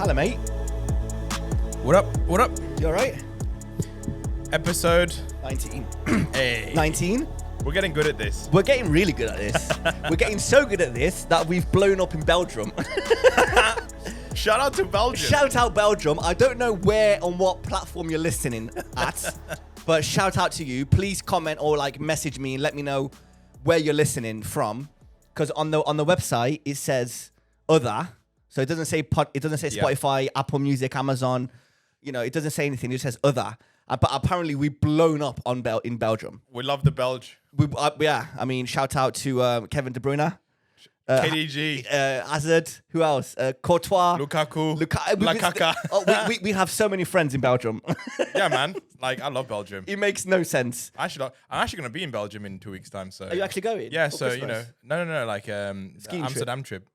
Hello, mate. What up? What up? You all right? Episode 19. Hey. 19? We're getting good at this. We're getting really good at this. We're getting so good at this that we've blown up in Belgium. Shout out to Belgium. Shout out Belgium. I don't know where on what platform you're listening at, but shout out to you. Please comment or like message me and let me know where you're listening from. Because on the website it says other, so it doesn't say Spotify, Apple Music, Amazon. You know, it doesn't say anything. It just says other. But apparently we've blown up in Belgium. We love the Belge. Yeah, I mean, shout out to Kevin De Bruyne. KDG. Hazard. Who else? Courtois. Lukaku. We have so many friends in Belgium. Yeah, man. Like, I love Belgium. It makes no sense. I'm actually going to be in Belgium in 2 weeks' time. So. Are you actually going? Yeah, For so, Christmas? no, like Amsterdam trip.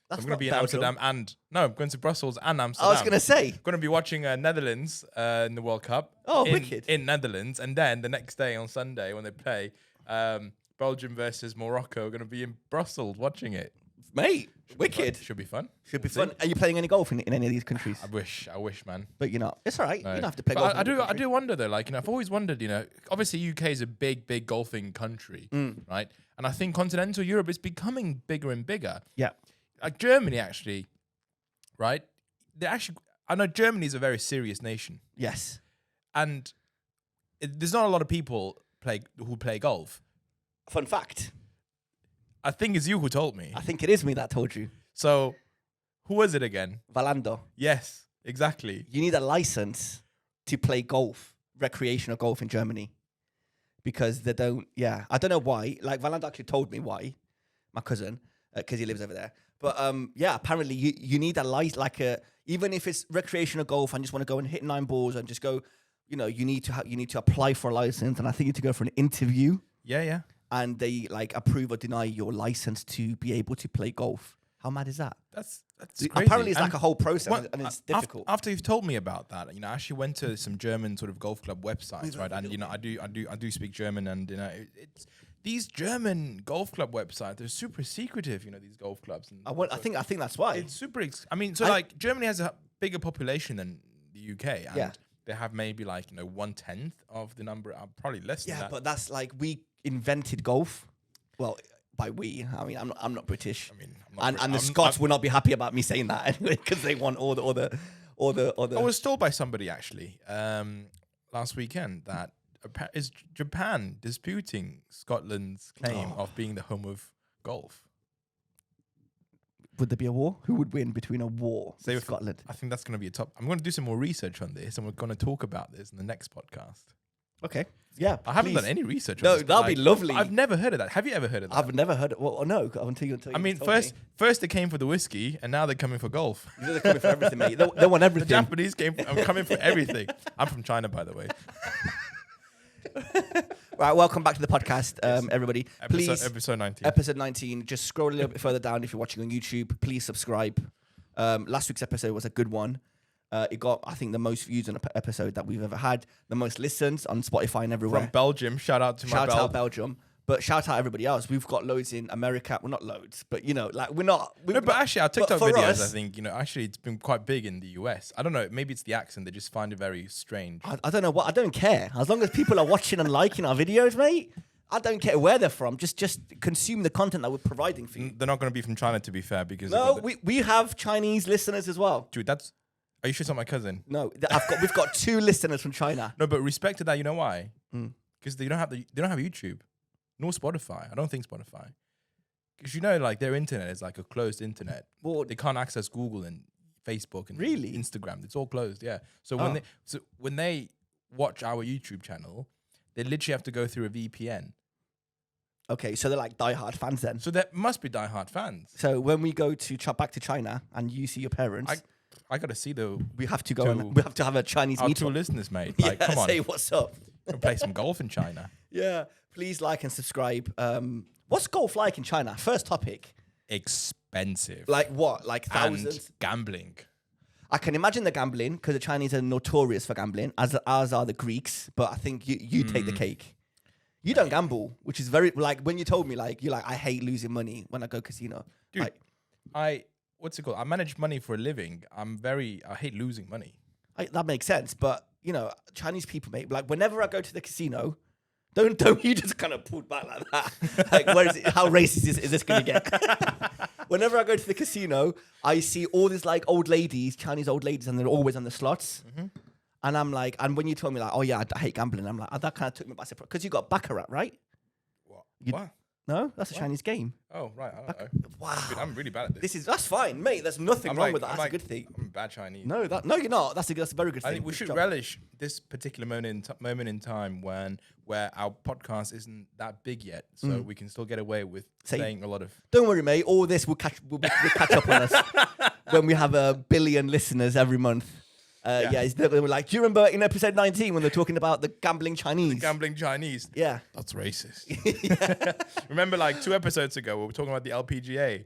That's I'm going to be in Belgium. Amsterdam I'm going to Brussels and Amsterdam. I was going to say. I'm going to be watching Netherlands in the World Cup. Oh, wicked. In Netherlands. And then the next day on Sunday when they play, Belgium versus Morocco, we're going to be in Brussels watching it. Mate, wicked. Should be fun. Should be fun. Are you playing any golf in any of these countries? I wish, man. But you're not. It's all right. No. You don't have to play But golf. I do wonder though. Like, I've always wondered. Obviously UK is a big golfing country, right? And I think continental Europe is becoming bigger and bigger. Yeah. Like Germany, actually, right? I know Germany is a very serious nation, Yes. and there's not a lot of people who play golf. Fun fact. I think it's you who told me. I think it is me that told you. So, who was it again? Valando. Yes, exactly. You need a license to play golf, recreational golf in Germany. Because they don't, I don't know why. Like, Valando actually told me why, my cousin, because he lives over there. But, apparently you need a license, even if it's recreational golf and just want to go and hit 9 balls and just go, you need to apply for a license. And I think you need to go for an interview. Yeah. And they, approve or deny your license to be able to play golf. How mad is that? That's crazy. Apparently, it's like a whole process, and it's difficult. After you've told me about that, I actually went to some German sort of golf club websites, right? And I do speak German, and it's these German golf club websites. They're super secretive, these golf clubs. And I think that's why it's super. Germany has a bigger population than the UK, and they have maybe 1/10 of the number, probably less than that. Yeah, but that's we invented golf. Well. By we, I mean I'm not British. The Scots will not be happy about me saying that anyway because they want all the. I was told by somebody actually last weekend that is Japan disputing Scotland's claim of being the home of golf. Would there be a war? Who would win between a war and Scotland? I think that's going to be a top. I'm going to do some more research on this, and we're going to talk about this in the next podcast. Okay. Yeah. I haven't done any research on no, this. No, that'll be lovely. I've never heard of that. Have you ever heard of that? I've never heard of well, no, until you I mean, first they came for the whiskey, and now they're coming for golf. They're coming for everything, mate. They want everything. The Japanese are coming for everything. I'm from China, by the way. Right, welcome back to the podcast, everybody. Episode 19. Episode 19. Just scroll a little bit further down if you're watching on YouTube. Please subscribe. Last week's episode was a good one. It got, I think, the most views on an episode that we've ever had, the most listens on Spotify and everywhere. From Belgium, shout out Belgium, but shout out everybody else. We've got loads in America. Well, not loads, but we're not. No, but actually, our TikTok videos, I think, actually, it's been quite big in the US. I don't know, maybe it's the accent. They just find it very strange. I don't know what. I don't care. As long as people are watching and liking our videos, mate. I don't care where they're from. Just consume the content that we're providing for you. They're not going to be from China, to be fair, because we have Chinese listeners as well. Dude, are you sure it's not my cousin? No, we've got 2 listeners from China. No, but respect to that. You know why? Because they don't have YouTube, nor Spotify. I don't think Spotify. Because their internet is like a closed internet. Well, they can't access Google and Facebook and Instagram. It's all closed. Yeah. So when they watch our YouTube channel, they literally have to go through a VPN. Okay, so they're like diehard fans then. So there must be diehard fans. So when we go back to China and you see your parents. I gotta see we have to go and we have to have a Chinese meetup. 2 listeners, mate. Come on. Say what's up. We'll play some golf in China. Yeah. Please like and subscribe. What's golf like in China? First topic. Expensive. Like what? Like thousands? And gambling. I can imagine the gambling because the Chinese are notorious for gambling, as are the Greeks. But I think you take the cake. You don't gamble, which is very when you told me you're like I hate losing money when I go casino. Dude, what's it called? I manage money for a living. I hate losing money. That makes sense, but you know, Chinese people, mate. Like whenever I go to the casino, don't you just kind of pull back like that? Like, where is it? How racist is this going to get? Whenever I go to the casino, I see all these like old ladies, Chinese old ladies, and they're always on the slots. Mm-hmm. And I'm like, and when you told me like, oh yeah, I hate gambling, I'm like, oh, that kind of took me by surprise because you got baccarat, right? What? No, that's a Chinese game. Oh right, I don't know. Wow, I'm really bad at this. That's fine, mate. There's nothing wrong with that. That's a good thing. I'm bad Chinese. No, you're not. That's a very good thing. I think we should relish this particular moment in time where our podcast isn't that big yet, so we can still get away with saying a lot of. Don't worry, mate. All this will catch up on us when we have 1 billion listeners every month. They were like, do you remember in episode 19 when they're talking about the gambling Chinese? The gambling Chinese. Yeah. That's racist. Remember like 2 episodes ago, we were talking about the LPGA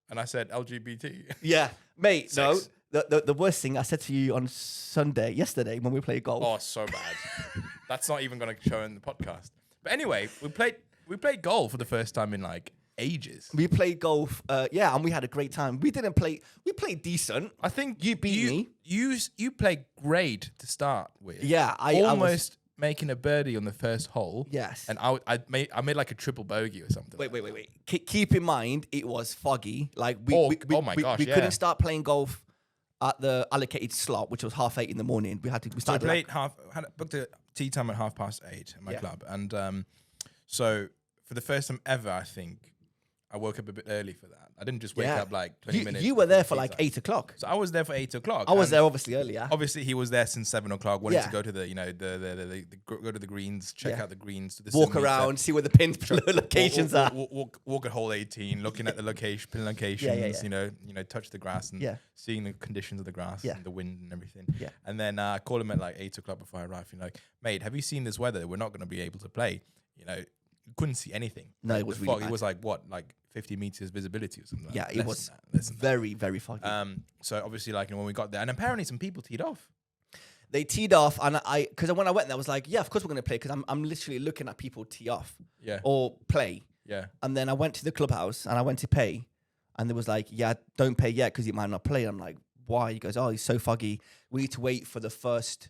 and I said LGBT. Yeah. Mate, Sex. No. The worst thing I said to you on yesterday when we played golf. Oh, so bad. That's not even going to show in the podcast. But anyway, we played golf for the first time in like ages. We played golf, and we had a great time. We played decent. I think you beat me. You played great to start with. Yeah, I almost making a birdie on the first hole. Yes, and I made like a triple bogey or something. Wait. Keep in mind it was foggy. Like we couldn't start playing golf at the allocated slot, which was 8:30 in the morning. We started booked a tea time at 8:30 at my club, and so for the first time ever, I think. I woke up a bit early for that. I didn't just wake up like 20 minutes. You were there for like 8 o'clock. So I was there for 8 o'clock. I was there obviously earlier. Obviously he was there since 7 o'clock. Wanted to go to go to the greens, check out the greens, walk around, see where the pin locations are. Walk at hole 18, looking at the pin locations. You know, touch the grass and seeing the conditions of the grass and the wind and everything. Yeah. And then I called him at like 8 o'clock before I arrived. Like, mate, have you seen this weather? We're not going to be able to play. You know, you couldn't see anything. No, it was really bad. It was like 50 meters visibility or something like that. Yeah, it was very, very foggy. So obviously, like, when we got there, and apparently some people teed off. They teed off, and because when I went there, I was like, yeah, of course we're going to play, because I'm literally looking at people tee off or play. Yeah. And then I went to the clubhouse, and I went to pay, and there was like, yeah, don't pay yet, because you might not play. I'm like, why? He goes, oh, it's so foggy. We need to wait for the first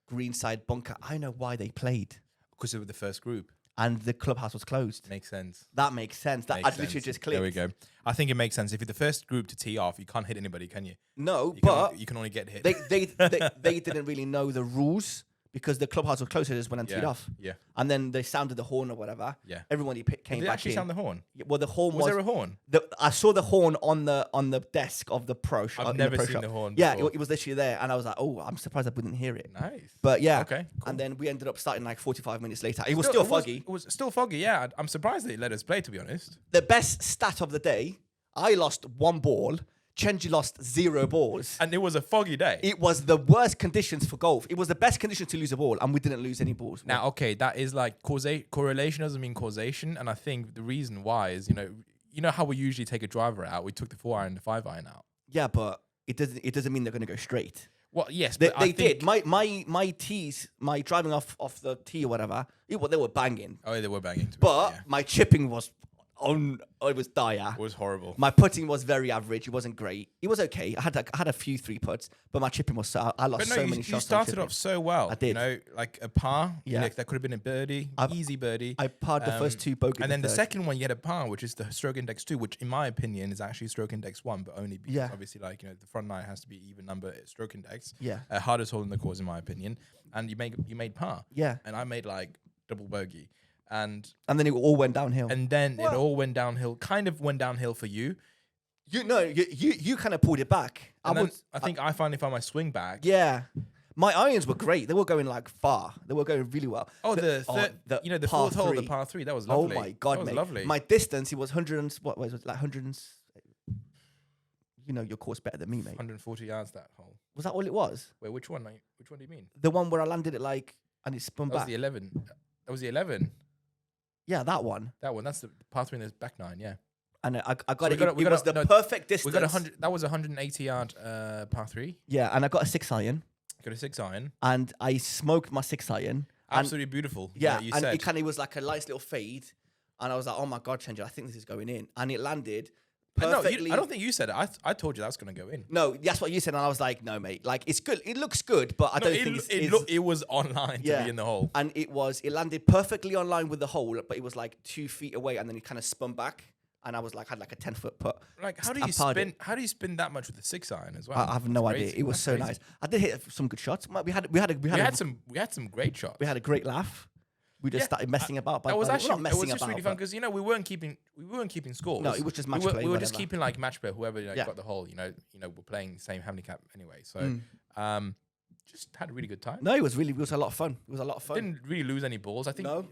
greenside bunker. I know why they played. Because they were the first group. And the clubhouse was closed. Makes sense. That makes sense. That I literally just clicked. There we go. I think it makes sense. If you're the first group to tee off, you can't hit anybody, can you? No, you can only get hit. They didn't really know the rules because the clubhouse was closed. So they just went and teed off. Yeah. And then they sounded the horn or whatever. Yeah. Everybody came back in. Did they actually sound the horn? Yeah, well, the horn was there a horn? I saw the horn on the desk of the pro shop. I've never seen the horn before. Yeah, it was literally there, and I was like, oh, I'm surprised I wouldn't hear it. Nice. But yeah. Okay. Cool. And then we ended up starting like 45 minutes later. It was still foggy. It was still foggy. Yeah. I'm surprised they let us play, to be honest. The best stat of the day: I lost 1 ball. Chenji lost 0 balls. And it was a foggy day. It was the worst conditions for golf. It was the best condition to lose a ball, and we didn't lose any balls. Now, okay, that is like correlation doesn't mean causation. And I think the reason why is, you know how we usually take a driver out? We took the 4-iron and the 5-iron out. Yeah, but it doesn't mean they're going to go straight. Well, yes, they did. My tees, my driving off the tee or whatever, they were banging. Oh, yeah, they were banging. But my chipping was it was dire. It was horrible. My putting was very average. It wasn't great. It was okay. I had a few 3 putts, but my chipping was I lost so many shots. You started off so well. I did. Like a par. Yeah. That could have been a birdie, easy birdie. I parred the first 2 bogeys. And then the second one, you had a par, which is the stroke index 2, which in my opinion is actually stroke index 1, but only because obviously the front 9 has to be even number stroke index. Yeah. Hardest hole in the course in my opinion. And you made par. Yeah. And I made like double bogey. And then it all went downhill. And then it all went downhill. Kind of went downhill for you. You kind of pulled it back. I think I finally found my swing back. Yeah. My irons were great. They were going like far. They were going really well. Oh, the 4th hole, the par 3. That was lovely. Oh my god, that was mate. Lovely. My distance, it was 100 and what was it, like 100 and, you know your course better than me, mate. 140 yards that hole. Was that all it was? Wait, which one? Which one do you mean? The one where I landed it like and it spun back. That was the 11. That was the 11. Yeah, that one. That one. That's the par 3 in the back 9. Yeah. And I got it. It was the perfect distance. We got 100. That was 180 yard par 3. Yeah, and I got a 6-iron. Got a 6-iron. And I smoked my 6-iron. Absolutely beautiful. Yeah, and it kind of was like a nice little fade. And I was like, oh my god, Chenji, I think this is going in. And it landed perfectly. I don't think you said it. I told you that's going to go in. No, that's what you said, and I was like, no, mate. Like, it's good. It looks good, but I don't think it was online to be in the hole. And it landed perfectly online with the hole, but it was like 2 feet away, and then it kind of spun back. And I was like, had like a 10-foot putt. Like, how do you spin? How do you spin that much with a 6-iron as well? I have no idea. It was so nice. I did hit some good shots. We had some great shots. We had a great laugh. We just started messing about. It was just really fun because we weren't keeping scores. No, it was just match play. We were just keeping like match play. Whoever got the hole, we're playing the same handicap anyway. So, just had a really good time. No, it was a lot of fun. Didn't really lose any balls. I think. No.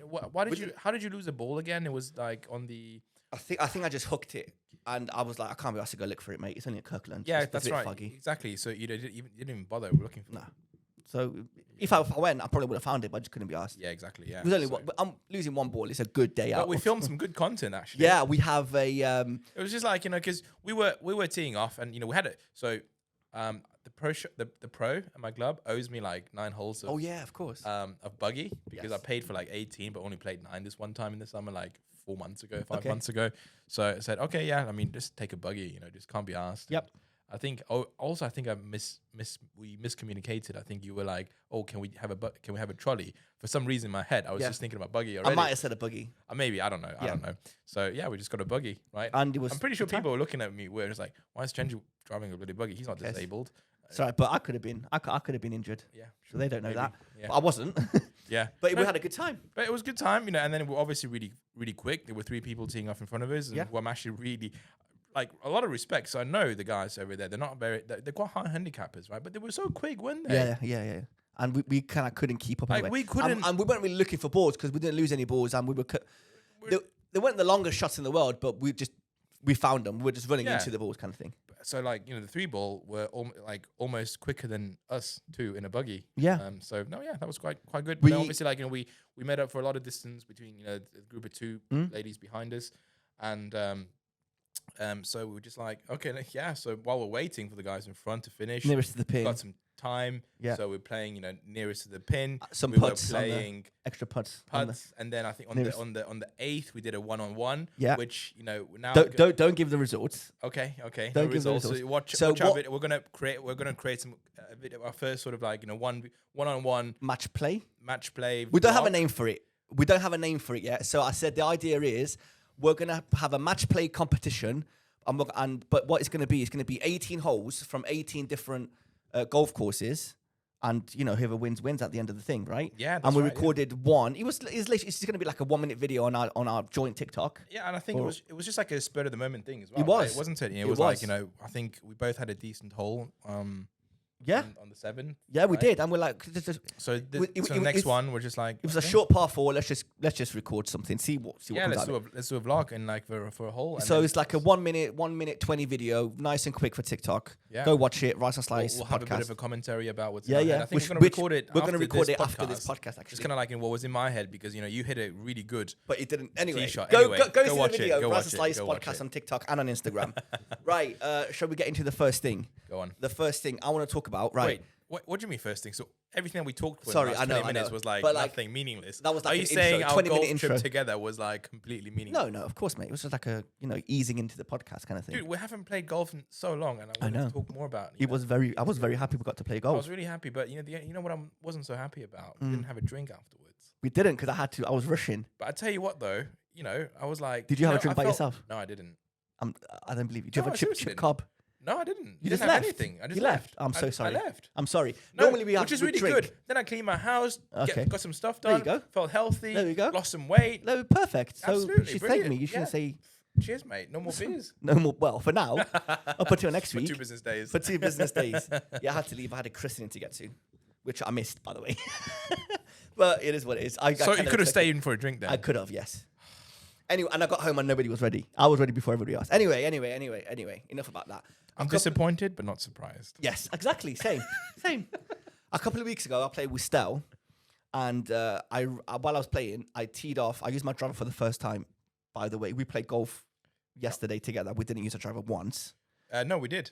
How did you lose a ball again? It was like on the. I think I just hooked it, and I was like, I can't be asked to go look for it, mate. It's only at Kirkland. Yeah, it's that's right. Foggy. Exactly. So you didn't even bother looking for it. Nah. So if I went, I probably would have found it, but I just couldn't be asked. Yeah, exactly. Yeah. It was only I'm losing one ball. It's a good day out. But we filmed some good content actually. Yeah, we have a. It was just like because we were teeing off, and we had it. So, the pro at my club owes me like 9 holes. Oh yeah, of course. Of buggy because I paid for like 18, but only played 9 this one time in the summer, like 5 months ago. So I said, okay, yeah, I mean, just take a buggy, just can't be asked. Yep. I think. Also, I think we miscommunicated. I think you were like, "Oh, can we have a trolley?" For some reason, in my head, I was just thinking about buggy already. I might have said a buggy. Maybe I don't know. I don't know. So yeah, we just got a buggy, right? And I'm pretty sure people were looking at me weird. It's like, why is Chenji driving a bloody buggy? He's not disabled. Sorry, but I could have been. I could have been injured. Yeah, sure. So they don't know that. Yeah. But I wasn't. Yeah, but we had a good time. But it was a good time, and then we're obviously really, really quick. There were 3 people teeing off in front of us, and I'm actually really. Like a lot of respect, so I know the guys over there. They're quite high handicappers, right? But they were so quick, weren't they? Yeah. And we kind of couldn't keep up. Like anyway. we couldn't, and we weren't really looking for balls because we didn't lose any balls, and we were. They weren't the longest shots in the world, but we found them. We were just running into the balls, kind of thing. So like the 3-ball were almost quicker than us too in a buggy. Yeah. So that was quite good. But obviously, we made up for a lot of distance between the group of 2 ladies behind us, and. So we were just like, okay, so while we're waiting for the guys in front to finish, nearest to the pin, got some time. Yeah. So we're playing, nearest to the pin. Some we putts, were playing extra putts, and then I think on the 8th we did a 1-on-1. Yeah. Which now don't give the results. Okay. Don't give the results. So watch our video. We're gonna create some video, our first sort of one-on-one match play. We don't have a name for it. We don't have a name for it yet. So I said the idea is. We're gonna have a match play competition, but what it's gonna be? It's gonna be 18 holes from 18 different golf courses, and whoever wins at the end of the thing, right? Yeah. And we recorded one. It's gonna be like a 1-minute video on our joint TikTok. Yeah, and I think it was just like a spur of the moment thing as well. It was, right? Wasn't it? It was like I think we both had a decent hole. Yeah. On the 7th. Yeah, we did, and we're like, so the next one, we're just like, it was a short par 4. Let's just record something. See what comes out. Let's do a vlog and for a hole. So it's like a 1 minute 20 video, nice and quick for TikTok. Yeah. Go watch it. Rice and Slice. We'll have a bit of a commentary about what's in my head. I think we're going to record it. We're going to record it after this podcast. Actually, just kind of like in what was in my head because you hit it really good, but it didn't. Anyway, go see the video. Go Rice and Slice podcast on TikTok and on Instagram. Right. Shall we get into the first thing? Go on. The first thing I want to talk about. Right. Wait, what do you mean first thing? So everything we talked for Sorry, in the last 20 minutes was like nothing, meaningless. That was like Are you saying our golf intro trip together was like completely meaningless? No, of course, mate. It was just like a easing into the podcast kind of thing. Dude, we haven't played golf in so long, and I wanted to talk more about it. I was very happy we got to play golf. I was really happy, but you know what I wasn't so happy about? We didn't have a drink afterwards. We didn't because I was rushing. But I tell you what though, I was like, did you have a drink by yourself? No, I didn't. I don't believe you. Do you have a chip cob? No, I didn't. You didn't just have left. anything. I just you left. I'm so sorry. I left. I'm sorry. No, Normally we have which is a really drink. good. Then I cleaned my house. Okay. Got some stuff done. There you go. Felt healthy. There we go. Lost some weight. No, perfect. So Absolutely, she's brilliant. thanking me. You shouldn't say. Cheers, mate. No more beers. No more. Well, for now, up until next week. For 2 business days. For 2 business days. Yeah, I had to leave. I had a christening to get to, which I missed, by the way. But it is what it is. So you could have stayed in for a drink then. I could have, yes. Anyway, and I got home and nobody was ready. I was ready before everybody else. Anyway. Enough about that. I'm disappointed, but not surprised. Yes, exactly. Same. A couple of weeks ago, I played with Stel, and while I was playing, I teed off. I used my driver for the first time. By the way, we played golf yesterday together. We didn't use a driver once. No, we did.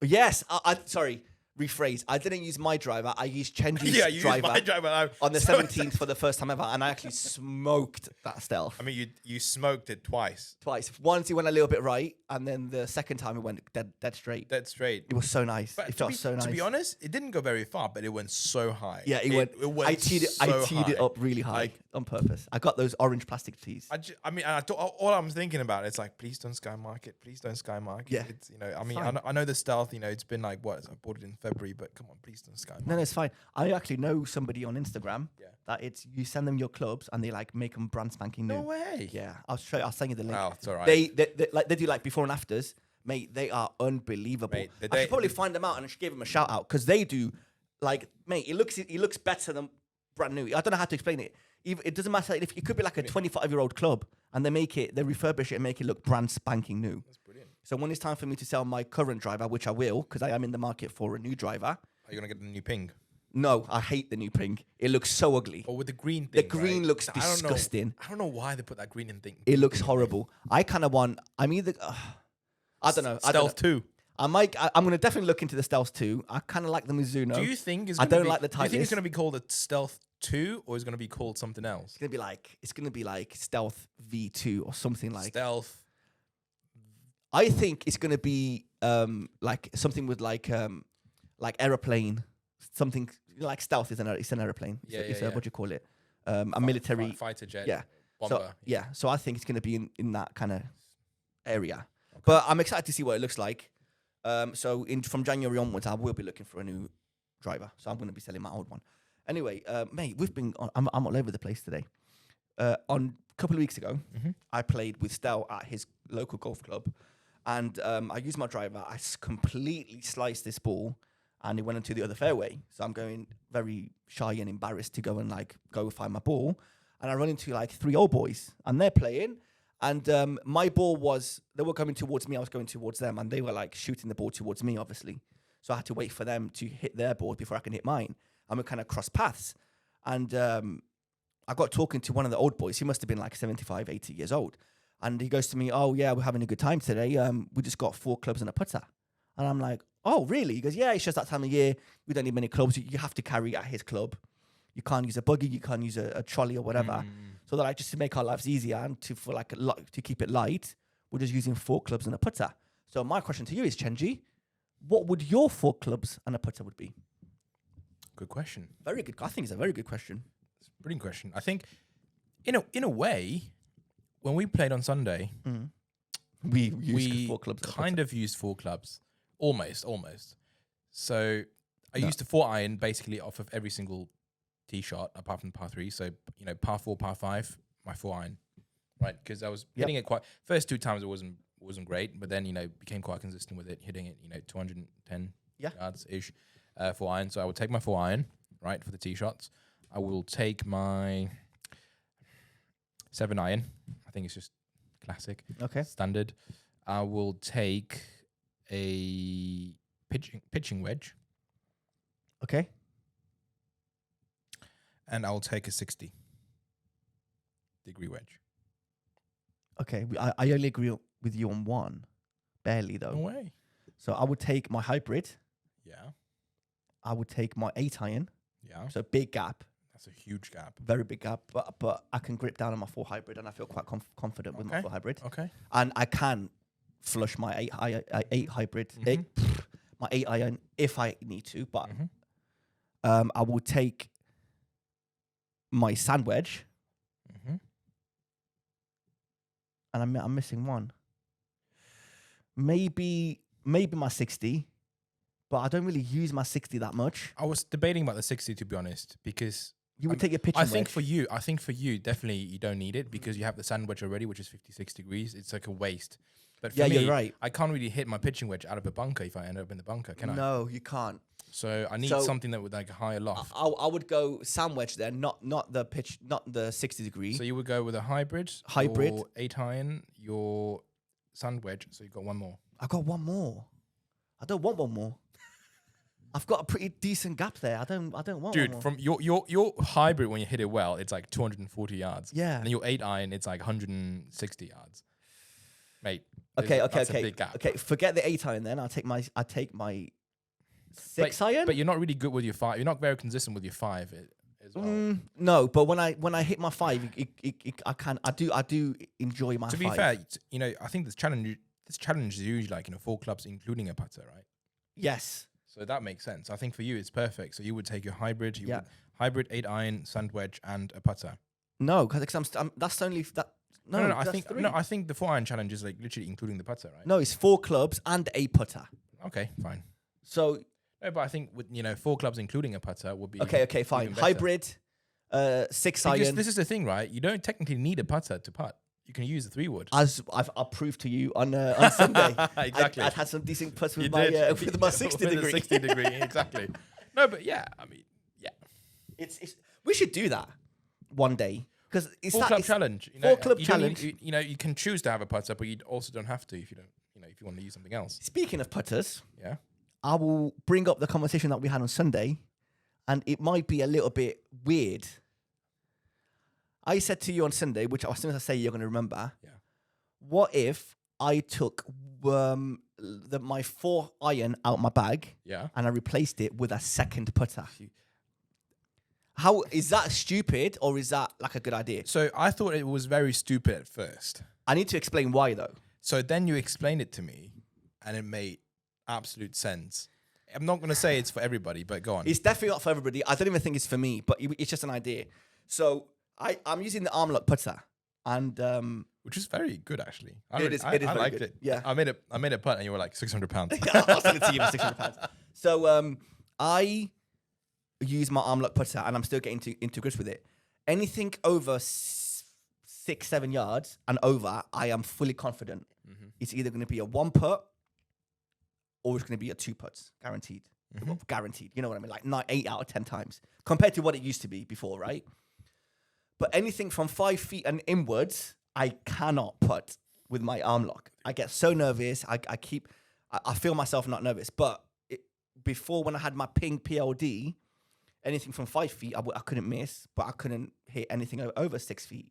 Yes, sorry. rephrase. I didn't use my driver. I used Chenji's Yeah, you driver, used my driver on the 17th for the first time ever, and I actually smoked that stealth. I mean, you smoked it twice. Once it went a little bit right, and then the second time it went dead straight. Dead straight. It was so nice. But it felt so nice. To be honest, it didn't go very far, but it went so high. Yeah, it went. I teed it up really high, Like, on purpose. I got those orange plastic tees. All I'm thinking about is like, please don't Sky Market. Please don't Sky Market. Yeah. It's, I know the stealth. It's been like I bought it in February, but come on, please don't Sky Market. No, it's fine. I actually know somebody on Instagram Yeah. that you send them your clubs and they like make them brand spanking new. No way. Yeah, I'll send you the link. Oh, it's all right. They do like before and afters, mate. They are unbelievable. Mate, I should probably find them out and I should give them a shout out because they do, like, mate. It looks better than brand new. I don't know how to explain it. It doesn't matter if it could be like a 25-year-old club and they refurbish it and make it look brand spanking new. That's brilliant. So when it's time for me to sell my current driver, which I will, because I am in the market for a new driver. Are you gonna get the new ping? No, I hate the new ping. It looks so ugly. Or with the green thing. The green looks disgusting. I don't know why they put that green in thing. It looks horrible. I kind of want. I'm either. I don't know. Stealth 2. I'm going to definitely look into the Stealth 2. I kind of like the Mizuno. Do you think I don't like the Do you think it's Titleist. going to be called a Stealth 2 or is it going to be called something else? It's going to be like Stealth V2 or something like. Stealth. I think it's going to be like something with like aeroplane, something like Stealth is an aeroplane. It's what do you call it? A military fighter jet. Yeah. Bomber. So I think it's going to be in that kind of area. Okay. But I'm excited to see what it looks like. From January onwards, I will be looking for a new driver. So I'm going to be selling my old one. Anyway, mate, I'm all over the place today. On a couple of weeks ago, I played with Stel at his local golf club. And I used my driver. I completely sliced this ball and it went into the other fairway. So I'm going very shy and embarrassed to go and go find my ball. And I run into 3 old boys and they're playing. And my ball they were coming towards me. I was going towards them and they were shooting the ball towards me, obviously. So I had to wait for them to hit their ball before I can hit mine. And we kind of crossed paths. And I got talking to one of the old boys. He must have been 75, 80 years old. And he goes to me, "Oh, yeah, we're having a good time today. We just got 4 clubs and a putter." And I'm like, "Oh, really?" He goes, "Yeah, it's just that time of year. We don't need many clubs. You have to carry at his club. You can't use a buggy. You can't use a trolley or whatever." So that just to make our lives easier and to keep it light, we're just using 4 clubs and a putter. So my question to you is, Chenji, what would your 4 clubs and a putter would be? Good question. Very good. I think it's a very good question. It's a brilliant question. I think, in a way, when we played on Sunday, we used 4 clubs. Kind of used 4 clubs, almost. So I used a 4-iron basically off of every single tee shot apart from par 3. So par 4, par 5, my 4-iron, right? Because I was hitting it quite. First 2 times it wasn't great, but then became quite consistent with it, hitting it 210 yards ish, 4-iron. So I would take my 4-iron, right, for the tee shots. I will take my 7-iron. I think it's just classic. Okay. Standard. I will take a pitching wedge. Okay. And I'll take a 60-degree wedge. Okay. I only agree with you on one. Barely, though. No way. So I would take my hybrid. Yeah. I would take my 8-iron. Yeah. So big gap. That's a huge gap. Very big gap. But I can grip down on my 4 hybrid and I feel quite confident with my 4 hybrid. Okay. And I can flush my 8 hybrid. My 8-iron if I need to. But I will take my sand wedge. And I'm missing one. Maybe my 60. But I don't really use my 60 that much. I was debating about the 60, to be honest, because you would take your pitching wedge. I think for you, definitely you don't need it because you have the sand wedge already, which is 56 degrees. It's like a waste. But for me, you're right. I can't really hit my pitching wedge out of a bunker if I end up in the bunker, can I? No, you can't. So I need something that would a higher loft. I would go sand wedge then, not the 60 degree. So you would go with a hybrid, your 8-iron, your sand wedge. So you got one more. I got one more. I don't want one more. I've got a pretty decent gap there. I don't want one more. Dude, from your hybrid when you hit it well, it's 240 yards. Yeah. And your 8-iron, it's 160 yards. Mate. Okay. That's a big gap. Okay, forget the 8-iron then. I take my 6 iron. But you're not really good with your 5. You're not very consistent with your 5 as well. No, but when I hit my 5, I do enjoy my 5. To be fair, I think this challenge is usually like 4 clubs, including a putter, right? Yes. So that makes sense. I think for you, it's perfect. So you would take your hybrid, hybrid 8 iron, sand wedge, and a putter. No, because that's only that. No, I think the 4 iron challenge is like literally including the putter, right? No, it's 4 clubs and a putter. Okay, fine. So no, but I think with 4 clubs including a putter would be okay, fine. Hybrid, 6 iron. Because this is the thing, right? You don't technically need a putter to putt. You can use the 3-wood. As I'll prove to you on Sunday. Exactly. I'd had some decent putts with my 60 with degree. 60 degree, exactly. No, but yeah, I mean, yeah. It's we should do that one day because it's 4 club challenge. 4 club challenge. You can choose to have a putter, but you also don't have to if you don't. If you want to use something else. Speaking of putters, yeah, I will bring up the conversation that we had on Sunday, and it might be a little bit weird. I said to you on Sunday, which as soon as I say you're going to remember. Yeah. What if I took my 4 iron out my bag, and I replaced it with a second putter? How is that stupid, or is that like a good idea? So I thought it was very stupid at first. I need to explain why though. So then you explained it to me, and it made absolute sense. I'm not going to say it's for everybody, but go on. It's definitely not for everybody. I don't even think it's for me, but it's just an idea. So I'm using the arm lock putter, and which is very good actually. I liked good. it. Yeah, I made a putt, and you were like £600. I'll send it to you for £600. So I use my arm lock putter, and I'm still getting into grips with it. Anything over 6-7 yards and over, I am fully confident. It's either going to be a 1 putt or it's going to be a 2 putts, guaranteed. Well, guaranteed. You know what I mean? Like 8 out of 10 times compared to what it used to be before, right? But anything from 5 feet and inwards, I cannot putt with my arm lock. I get so nervous. I feel myself not nervous. But before, when I had my ping PLD, anything from 5 feet, I couldn't miss, but I couldn't hit anything over 6 feet.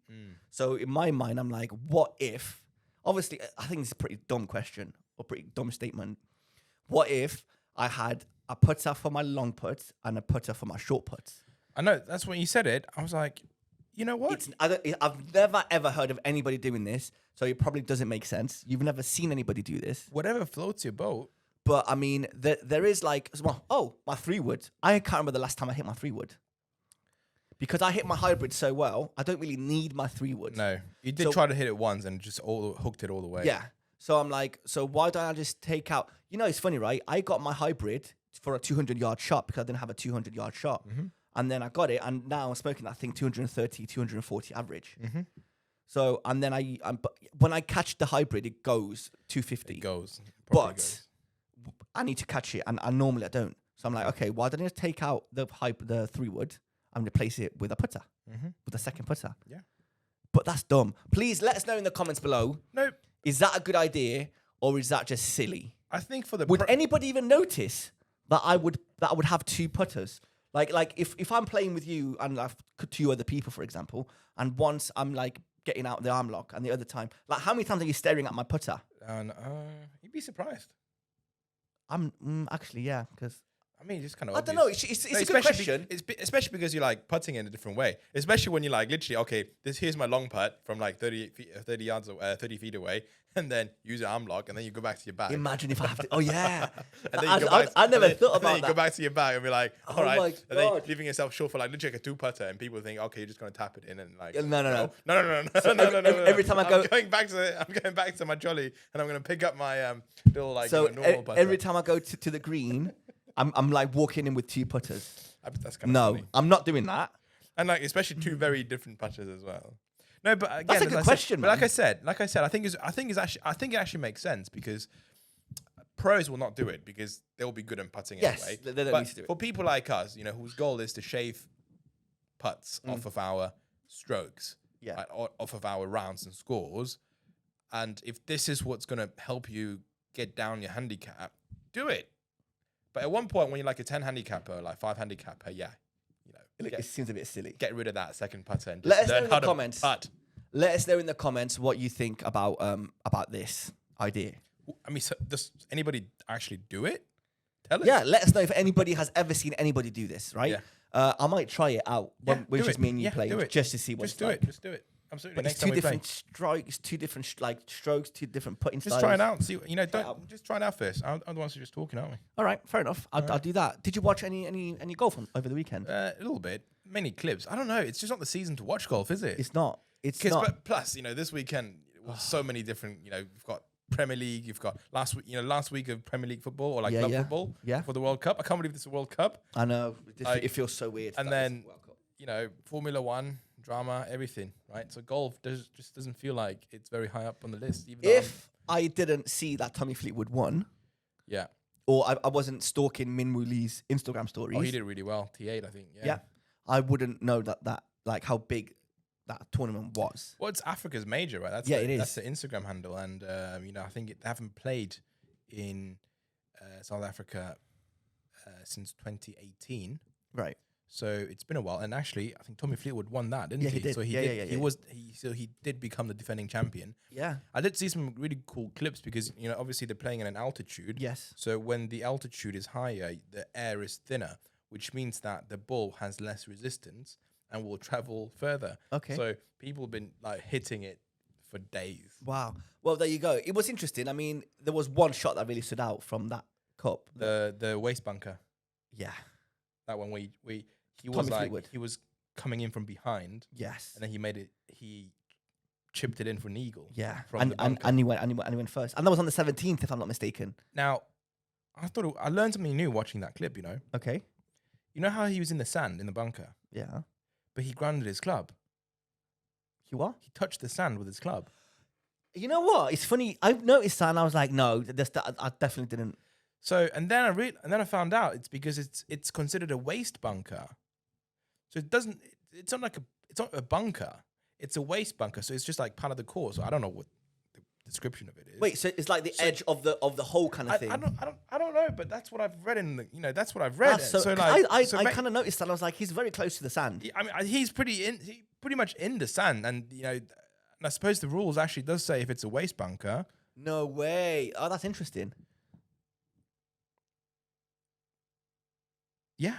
So in my mind, I'm like, what if? Obviously, I think it's a pretty dumb question or pretty dumb statement. What if I had a putter for my long putts and a putter for my short putts? I know, that's when you said it. I was like, you know what? I've never, ever heard of anybody doing this, so it probably doesn't make sense. You've never seen anybody do this. Whatever floats your boat. But, I mean, there is like, well, my 3-wood. I can't remember the last time I hit my 3-wood. Because I hit my hybrid so well, I don't really need my 3-wood. No, you did try to hit it once and just hooked it all the way. Yeah. So I'm like, so why don't I just take out... it's funny, right? I got my hybrid for a 200-yard shot because I didn't have a 200-yard shot. And then I got it, and now I'm smoking that thing 230, 240 average. So, and then when I catch the hybrid, it goes 250. It goes. But I need to catch it, and normally I don't. So I'm like, okay, why don't I just take out the 3-wood and replace it with a putter, with a second putter? Yeah. But that's dumb. Please let us know in the comments below. Nope. Is that a good idea, or is that just silly? I think for the... Would anybody even notice that I would have 2 putters? Like if I'm playing with you and I've 2 other people, for example, and once I'm like getting out the arm lock and the other time, like how many times are you staring at my putter? You'd be surprised. I'm actually, yeah, because I mean, it's kind of. I don't know. It's a good question. Especially because you're like putting in a different way. Especially when you're like literally, okay, here's my long putt from like 30 feet away, and then use your arm lock, and then you go back to your bag. Imagine if I have to. Oh yeah. And then I never thought about that. You go back to your bag and be like, all right, my and then God. leaving yourself short for like literally like a 2 putter, and people think, okay, you're just gonna tap it in and like. No. Every time I go, I'm going back to my jolly, and I'm gonna pick up my little like normal putter. Every time I go to the green, I'm like walking in with 2 putters. That's kind of funny. I'm not doing that. And like especially 2 very different putters as well. No, but again, that's a good question. But like I said, I think it actually makes sense because pros will not do it because they'll be good at putting anyway. They don't but need to do it. For people like us, whose goal is to shave putts off of our strokes, off of our rounds and scores, and if this is what's going to help you get down your handicap, do it. But at one point, when you're like a 10 handicapper, like 5 handicapper, it seems a bit silly. Get rid of that second putter and Let just us know learn in how the to comments. putt. Let us know in the comments what you think about this idea. I mean, does anybody actually do it? Tell us. Yeah, let us know if anybody has ever seen anybody do this, right? Yeah. I might try it out when do just it. me and you Yeah, play do it. just to see what Just it's do like. it. Just do it. Absolutely. But Next it's time two we play. different strikes, two different strokes, two different putting Just styles. try it out. See, don't out. just try it out first. I'm the ones who are just talking, aren't we? All right, fair enough. I'll do that. Did you watch any golf over the weekend? A little bit. Many clips. I don't know. It's just not the season to watch golf, is it? It's not. It's not. But plus, this weekend was so many different. You've got Premier League. You've got last week of Premier League football or club football. Yeah. For the World Cup. I can't believe this is a World Cup. I know. It feels so weird. And then Formula One drama, everything. Right. So golf just doesn't feel like it's very high up on the list. Even if I didn't see that Tommy Fleetwood won, yeah, or I wasn't stalking Min Woo Lee's Instagram stories. Oh, he did really well. T8, I think. Yeah. I wouldn't know that like how big that tournament was. Well, it's Africa's major, right? It is. That's the Instagram handle, and I think they haven't played in South Africa since 2018. Right. So it's been a while, and actually, I think Tommy Fleetwood won that, didn't he? He did. So he did become the defending champion. Yeah. I did see some really cool clips because obviously they're playing at an altitude. Yes. So when the altitude is higher, the air is thinner, which means that the ball has less resistance and will travel further. Okay. So people have been like hitting it for days. Wow. Well, there you go. It was interesting. I mean, there was one shot that really stood out from that cup. The waist bunker. Yeah. That one he Tommy was like Fleetwood. he was coming in from behind. Yes. And then he chipped it in for an eagle. Yeah. From the bunker. And he went first. And that was on the 17th, if I'm not mistaken. Now, I learned something new watching that clip. Okay. You know how he was in the sand in the bunker, Yeah. but he grounded his club. You what? He touched the sand with his club. You know what? It's funny. I've noticed that, and I was like, no, I definitely didn't. So and then I found out it's because it's considered a waste bunker. So it's not a bunker. It's a waste bunker. So it's just like part of the course. So I don't know what the description of it is. Wait, so it's like the edge of the hole kind of thing. I don't know, but that's what I've read that's what I've read. I kind of noticed that. I was like, he's very close to the sand. I mean, he's pretty much in the sand, and and I suppose the rules actually does say if it's a waste bunker. No way. Oh, that's interesting. Yeah.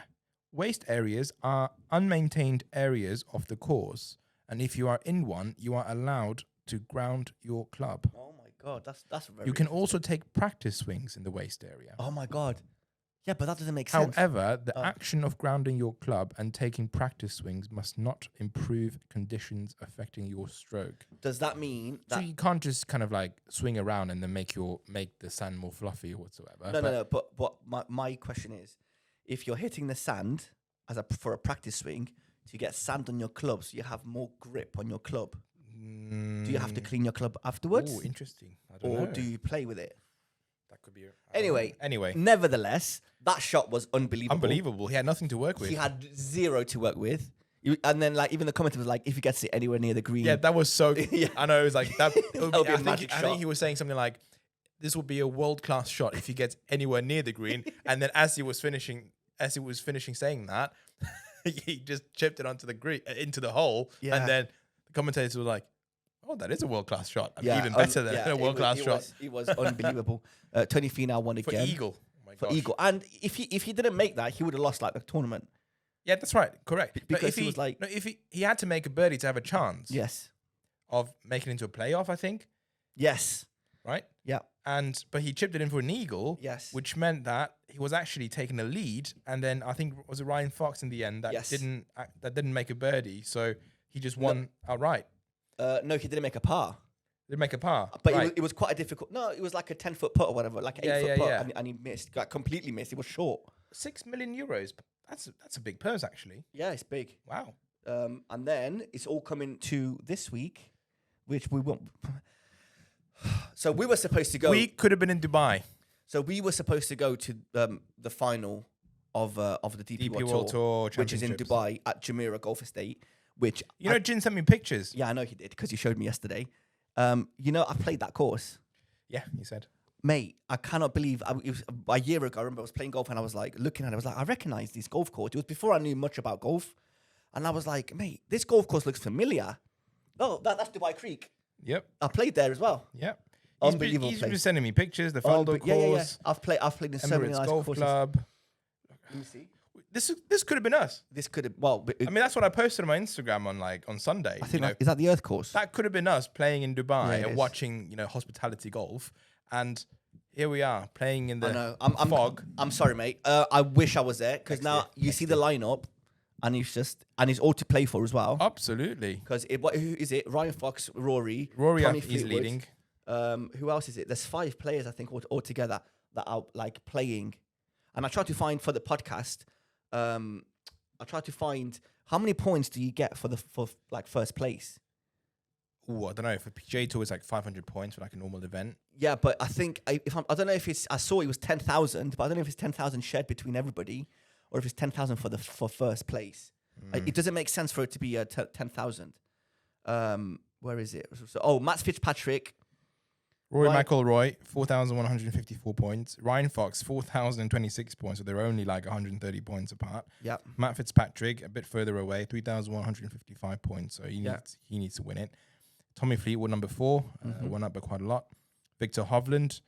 Waste areas are unmaintained areas of the course, and if you are in one, you are allowed to ground your club. Oh my god, that's very. You can also take practice swings in the waste area. Oh my god. Yeah, but that doesn't make sense. However, the action of grounding your club and taking practice swings must not improve conditions affecting your stroke. Does that mean So that you can't just kind of like swing around and then make the sand more fluffy or whatsoever. No. But my question is, if you're hitting the sand for a practice swing, to get sand on your club, so you have more grip on your club. Do you have to clean your club afterwards? Oh, interesting. I don't know. Do you play with it? That could be. Anyway, Anyway, nevertheless, that shot was unbelievable. unbelievable. He had nothing to work with. He had zero to work with. And then, like, even the commenter was like, if he gets it anywhere near the green. Yeah, that was so. Yeah. I know. It was like that. That'll be a magic I shot. think he was saying something like, "This will be a world-class shot if he gets anywhere near the green." And then, as he was finishing saying that, he just chipped it onto the green into the hole. Yeah. And then the commentators were like, "Oh, that is a world-class shot. I mean, even better than a world-class shot." It was unbelievable. 23 now won For again. Eagle. Oh my For gosh. Eagle. And if he didn't make that, he would have lost like the tournament. Yeah, that's right. Correct. Because but if he was like- if he had to make a birdie to have a chance Yes. of making it into a playoff, I think, Yes. right? Yeah. But he chipped it in for an eagle, Yes. which meant that he was actually taking a lead, and then I think was it Ryan Fox in the end that Yes. didn't make a birdie, so he just won outright. No, he didn't make a par. Didn't make a par, But right. it was quite a difficult. No, it was like a 10-foot putt or whatever, like an 8-foot putt, and he missed, like completely missed. It was short. €6 million. That's a big purse actually. Yeah, it's big. Wow. And then it's all coming to this week, which we won't. So we were supposed to go. We could have been in Dubai. So we were supposed to go to the final of the DP World Tour, which is in Championships. Dubai at Jumeirah Golf Estate. Which Jin sent me pictures. yeah, I know he did because he showed me yesterday. I played that course. Yeah, he said. Mate, I cannot believe it was a year ago. I remember I was playing golf and I was like looking at it. I was like, I recognize this golf course. It was before I knew much about golf. And I was like, mate, this golf course looks familiar. Oh, that's Dubai Creek. Yep. I played there as well. Yep. Unbelievable He's place. been sending me pictures. The Faldo course. I've played in so many Emirates nice Golf courses. Club. Let me see. This could have been us. This could have. Well, I mean, that's what I posted on my Instagram on Sunday. I think is that the Earth course? That could have been us playing in Dubai Yeah, and watching, hospitality golf, and here we are playing in the fog. I'm sorry, mate. I wish I was there because now you see the lineup, and he's all to play for as well. Absolutely. Because who is it? Ryan Fox, Rory, Rory Tommy is Fleetwood. leading. Who else is it? There's 5 players I think all together that are like playing, and I tried to find for the podcast. I tried to find how many points do you get for first place. Oh, I don't know. For PGA Tour, it's like 500 points for like a normal event. Yeah, but I think I don't know if it's. I saw it was 10,000, but I don't know if it's 10,000 shared between everybody, or if it's 10,000 for first place. It doesn't make sense for it to be 10,000. Where is it? So, Matt Fitzpatrick, Rory McIlroy, 4,154 points. Ryan Fox, 4,026 points. So they're only like 130 points apart. Yeah. Matt Fitzpatrick, a bit further away, 3,155 points. So he needs to win it. Tommy Fleetwood, number 4, won up by quite a lot. Victor Hovland,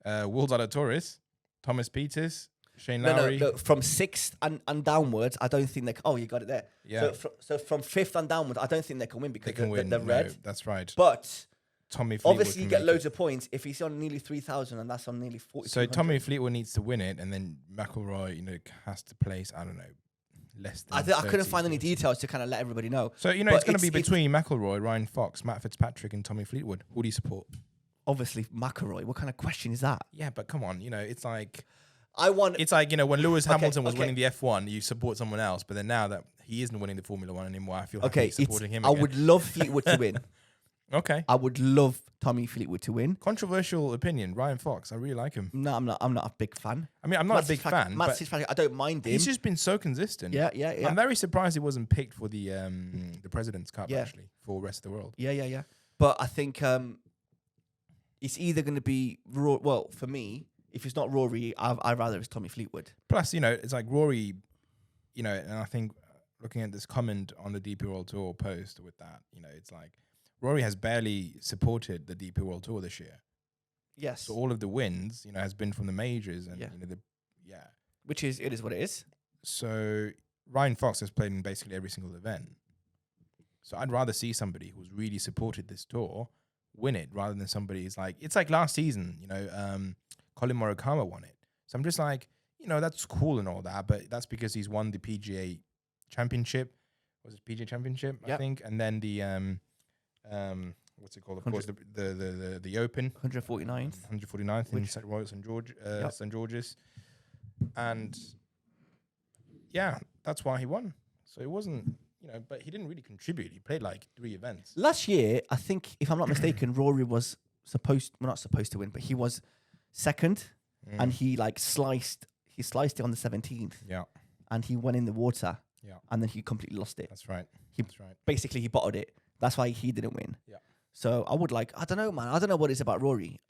Will Zalatoris, Thomas Peters, Shane Lowry. No, from 6th and downwards, I don't think they. You got it there. Yeah. So from 5th and downwards, I don't think they can win because they're No, red. that's right. But Tommy Fleetwood obviously you get loads of points if he's on nearly 3,000 and that's on nearly 40. So Tommy Fleetwood needs to win it, and then McIlroy, has to place, I don't know, less than I couldn't find any details to kind of let everybody know. So, it's going to be between McIlroy, Ryan Fox, Matt Fitzpatrick, and Tommy Fleetwood. Who do you support? Obviously, McIlroy. What kind of question is that? Yeah, but come on, it's like... It's like, when Lewis Hamilton was winning the F1, you support someone else, but then now that he isn't winning the Formula 1 anymore, I feel like supporting him again. I would love Fleetwood to win. Okay. I would love Tommy Fleetwood to win. Controversial opinion, Ryan Fox. I really like him. No, I'm not a big fan. I mean, I'm not a big fan, but I don't mind him. he's just been so consistent. Yeah. I'm very surprised he wasn't picked for the President's Cup, actually, for the rest of the world. Yeah. But I think it's either going to be... Well, for me, if it's not Rory, I'd rather it's Tommy Fleetwood. Plus, it's like Rory, and I think looking at this comment on the DP World Tour post with that, it's like Rory has barely supported the DP World Tour this year. Yes. So all of the wins, has been from the majors and, Which is, it is what it is. So Ryan Fox has played in basically every single event. So I'd rather see somebody who's really supported this tour win it rather than somebody who's like, it's like last season, Colin Morikawa won it. So I'm just like, that's cool and all that, but that's because he's won the PGA Championship. Was it PGA Championship? I think. And then the what's it called? Of course, the Open. 149th. 149th in St. George's. And yeah, that's why he won. So it wasn't, but he didn't really contribute. He played like 3 events. Last year, I think, if I'm not mistaken, Rory was not supposed to win, but he was second, and he sliced it on the 17th. Yeah. And he went in the water. Yeah. And then he completely lost it. That's right. Basically, he bottled it. That's why he didn't win. Yeah. So I would I don't know, man. I don't know what it's about Rory.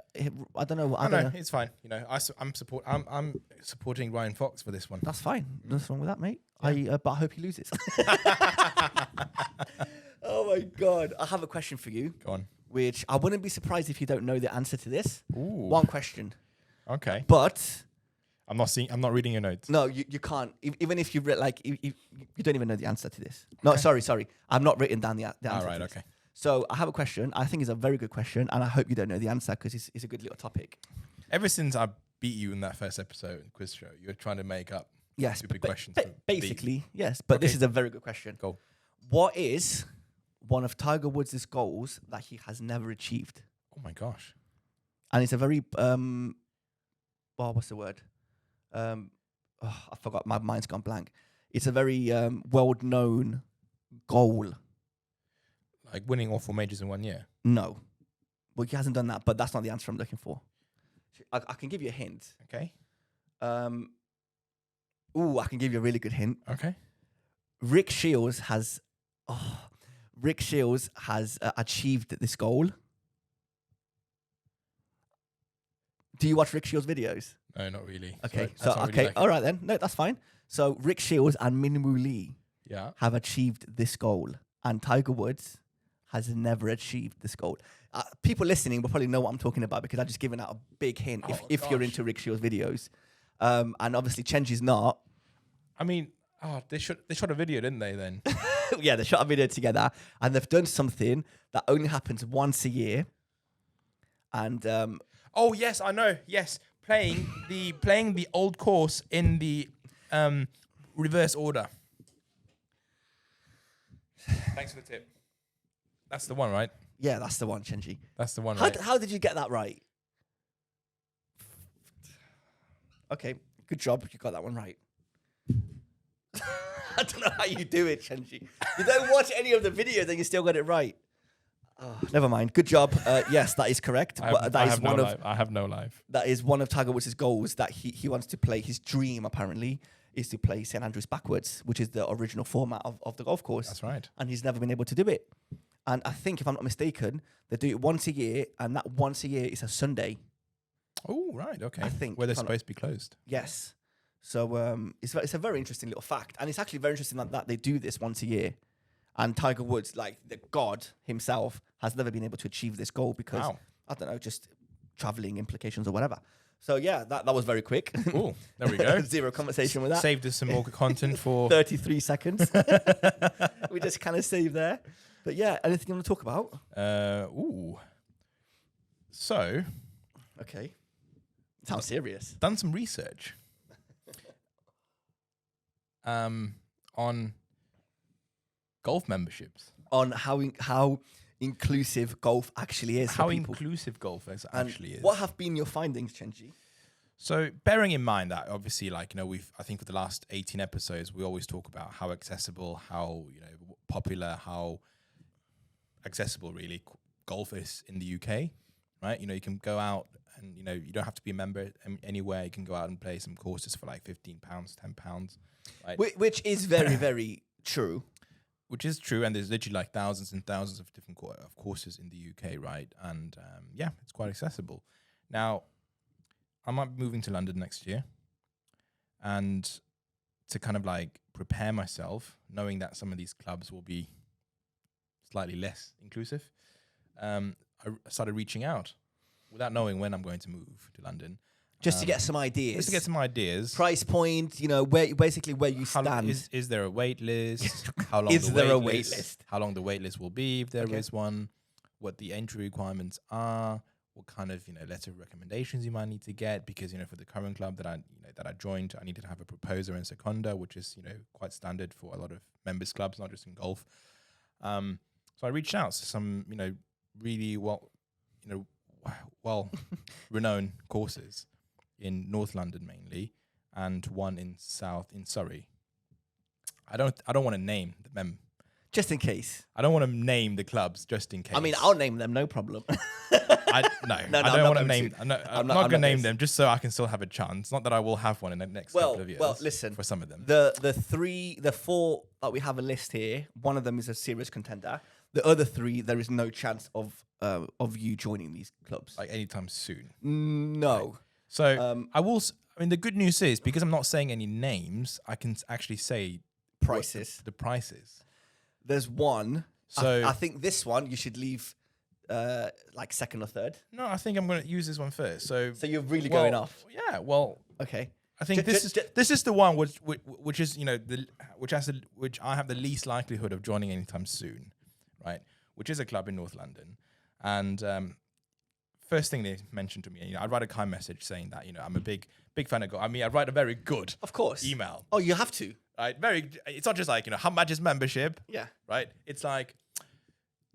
I don't know. I don't know. It's fine. I'm supporting Ryan Fox for this one. That's fine. Nothing wrong with that, mate. Yeah. But I hope he loses. Oh my God. I have a question for you. Go on. Which I wouldn't be surprised if you don't know the answer to this. Ooh. One question. Okay. But I'm not reading your notes. No, you can't. Even if you've read, you don't even know the answer to this. Okay. No, sorry. I've not written down the answer. All right, okay. So I have a question. I think it's a very good question, and I hope you don't know the answer because it's a good little topic. Ever since I beat you in that first episode quiz show, you're trying to make up stupid questions. Basically, yes. But this is a very good question. Go. What is one of Tiger Woods' goals that he has never achieved? Oh my gosh. And it's a very what's the word? I forgot. My mind's gone blank. It's a very well-known goal. Like winning all 4 majors in 1 year? No. Well, he hasn't done that, but that's not the answer I'm looking for. I can give you a hint. Okay. I can give you a really good hint. Okay. Rick Shields has achieved this goal. Do you watch Rick Shields' videos? No, not really. Okay. All right then. No, that's fine. So Rick Shields and Min Woo Lee have achieved this goal. And Tiger Woods has never achieved this goal. People listening will probably know what I'm talking about because I've just given out a big hint if you're into Rickshaws videos. And obviously Chenji's not. I mean, they shot a video, didn't they, then? Yeah, they shot a video together and they've done something that only happens once a year. And oh yes, I know. Yes, playing the old course in the reverse order. Thanks for the tip. That's the one, right? Yeah, that's the one, Chenji. That's the one, right? How did you get that right? Okay, good job. You got that one right. I don't know how you do it, Chenji. You don't watch any of the videos and you still got it right. Oh, never mind. Good job. Yes, that is correct. I have no life. That is one of Tiger Woods' goals that he wants to play. His dream, apparently, is to play St Andrews backwards, which is the original format of the golf course. That's right. And he's never been able to do it. And I think, if I'm not mistaken, they do it once a year, and that once a year is a Sunday. Oh, right. Okay. I think. Where they're supposed to be closed. Yes. So it's a very interesting little fact. And it's actually very interesting that they do this once a year. And Tiger Woods, like the god himself, has never been able to achieve this goal because, I don't know, just traveling implications or whatever. So, yeah, that was very quick. Cool. There we go. Zero conversation with that. Saved us some more content for 33 seconds. We just kind of saved there. But, yeah, anything you want to talk about? So. Okay. Sounds serious. Done some research. On golf memberships. On how inclusive golf actually is. How inclusive golf actually is. What have been your findings, Chenji? So bearing in mind that obviously, like, you know, I think for the last 18 episodes, we always talk about how accessible, how, you know, popular, how accessible really golf is in the UK, right? You know, you can go out and, you know, you don't have to be a member anywhere. You can go out and play some courses for like £15, £10. Right? Which is very, very true. Which is true, and there's literally like thousands and thousands of different courses in the UK, right? And yeah, it's quite accessible. Now, I might be moving to London next year, and to kind of like prepare myself, knowing that some of these clubs will be slightly less inclusive, I started reaching out without knowing when I'm going to move to London. Just to get some ideas. Just to get some ideas. Price point, you know, where you stand. Is there a wait list? How long Is there a wait list? How long the wait list will be if there is one? What the entry requirements are? What kind of, you know, letter of recommendations you might need to get? Because, you know, for the current club that I joined, I needed to have a proposer and seconder, which is, you know, quite standard for a lot of members clubs, not just in golf. So I reached out to some, you know, really well renowned courses in North London mainly, and one in Surrey. I don't want to name them. Just in case. I don't want to name the clubs just in case. I mean, I'll name them, no problem. I don't want to name. I'm not going to name them just so I can still have a chance. Not that I will have one in the next couple of years. Well, listen. For some of them, the four that we have a list here, one of them is a serious contender. The other three, there is no chance of you joining these clubs. Like anytime soon. No. Right. So I mean, the good news is, because I'm not saying any names, I can actually say prices. The prices. There's one. So I think this one you should leave like second or third. No, I think I'm going to use this one first. So you're really going off. Yeah. Well. Okay. I think this is the one which is, you know, which I have the least likelihood of joining anytime soon, right? Which is a club in North London, and first thing they mentioned to me, you know, I write a kind message saying that, you know, I'm a big fan of golf. I mean, I write a very good, of course, email. Oh, you have to. Right, it's not just like, you know, how much is membership? Yeah. Right? It's like,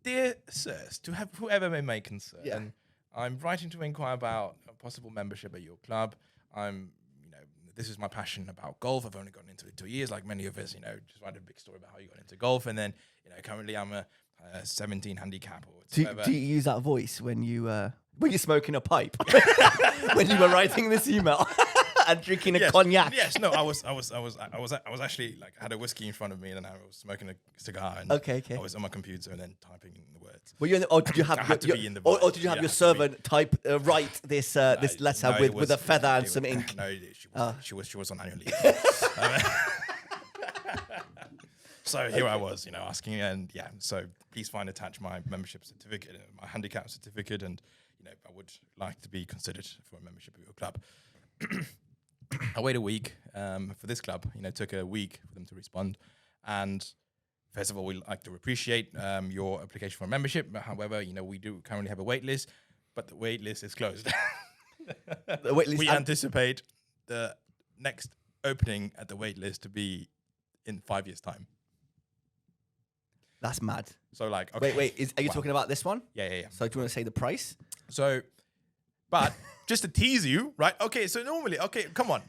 dear sirs, to have whoever may concern, I'm writing to inquire about a possible membership at your club. This is my passion about golf. I've only gotten into it 2 years, like many of us, you know, just write a big story about how you got into golf. And then, you know, currently I'm a 17 handicap or whatever. Do you use that voice when you're smoking a pipe? When you were writing this email? And drinking a cognac. Yes, no, I was actually, like, I had a whiskey in front of me, and then I was smoking a cigar, and okay. I was on my computer and then typing in the words. Were you did you have or did you have your servant write this letter with a feather and some ink? No, she was on annual leave. So here I was, asking, and so please find attached my membership certificate, my handicap certificate, and I would like to be considered for a membership of your club. I waited a week for this club. Took a week for them to respond, and first of all, we'd like to appreciate your application for membership. However, we do currently have a wait list, but the wait list is closed. The wait list we anticipate the next opening at the wait list to be in 5 years' time. That's mad. So okay. Wait, are you talking about this one? Yeah. So do you want to say the price? So, but just to tease you, right? Okay, so normally, come on.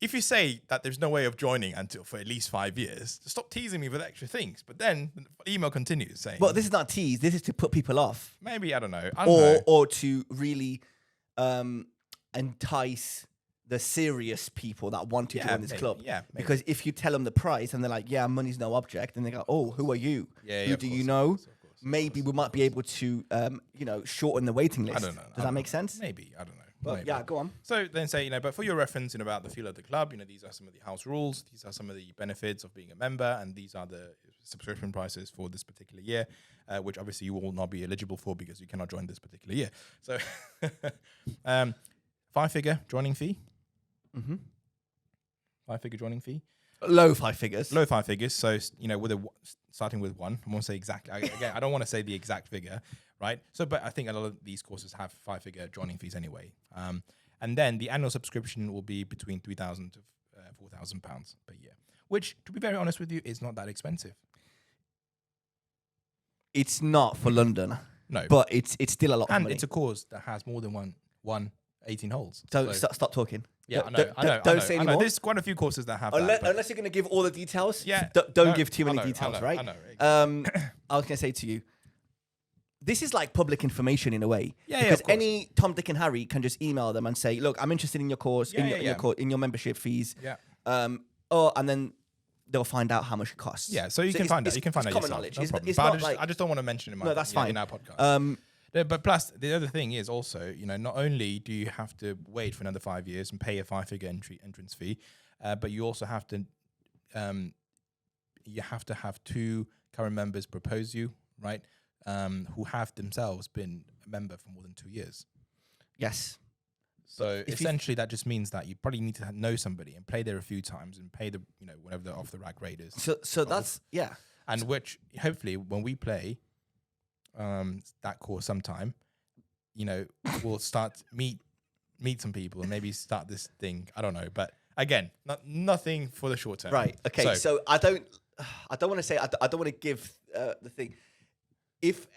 If you say that there's no way of joining until for at least 5 years, stop teasing me with extra things. But then the email continues saying, well, this is not tease. This is to put people off. Maybe, I don't know. Or to really entice the serious people that want to join this club. Yeah, maybe. Because if you tell them the price and they're like, yeah, money's no object, and they go, oh, who are you? Who do you know? Of course. Maybe we might be able to, shorten the waiting list. I don't know. Does that make sense? Maybe. I don't know. But yeah, go on. So then say, but for your reference, about the feel of the club, these are some of the house rules. These are some of the benefits of being a member. And these are the subscription prices for this particular year, which obviously you will not be eligible for because you cannot join this particular year. So 5-figure joining fee. Mm-hmm. 5-figure joining fee. Low 5 figures. Low 5 figures. So, with starting with 1, I won't say exactly. Again, I don't want to say the exact figure, right? So, but I think a lot of these courses have 5-figure joining fees anyway. And then the annual subscription will be between £3,000 to £4,000 per year, which, to be very honest with you, is not that expensive. It's not for London. No. But it's still a lot of And money. it's a course that has more than one 18 holes. So stop talking. Yeah, I know. Don't say anymore. There's quite a few courses that have that. Unless you're going to give all the details. Yeah. Don't give too many details, right? I know. I was going to say to you, this is like public information in a way. Yeah, because of course. any Tom, Dick, and Harry can just email them and say, look, I'm interested in your course, in your membership fees. Yeah. And then they'll find out how much it costs. Yeah, so you can find out. You can find out common yourself. knowledge. No It's problem. not But I just don't want to mention it that's fine. in our podcast. But plus, the other thing is also, not only do you have to wait for another 5 years and pay a 5-figure entrance fee, but you also have to, have 2 current members propose you, right? Who have themselves been a member for more than 2 years. Yes. So essentially, that just means that you probably need to know somebody and play there a few times and pay the, whatever the off the rack rate is. So that's and which hopefully when we play that course sometime, we'll start meet some people and maybe start this thing. I don't know, but again, nothing for the short term. Right. Okay. So I don't want to say I don't want to give the thing. If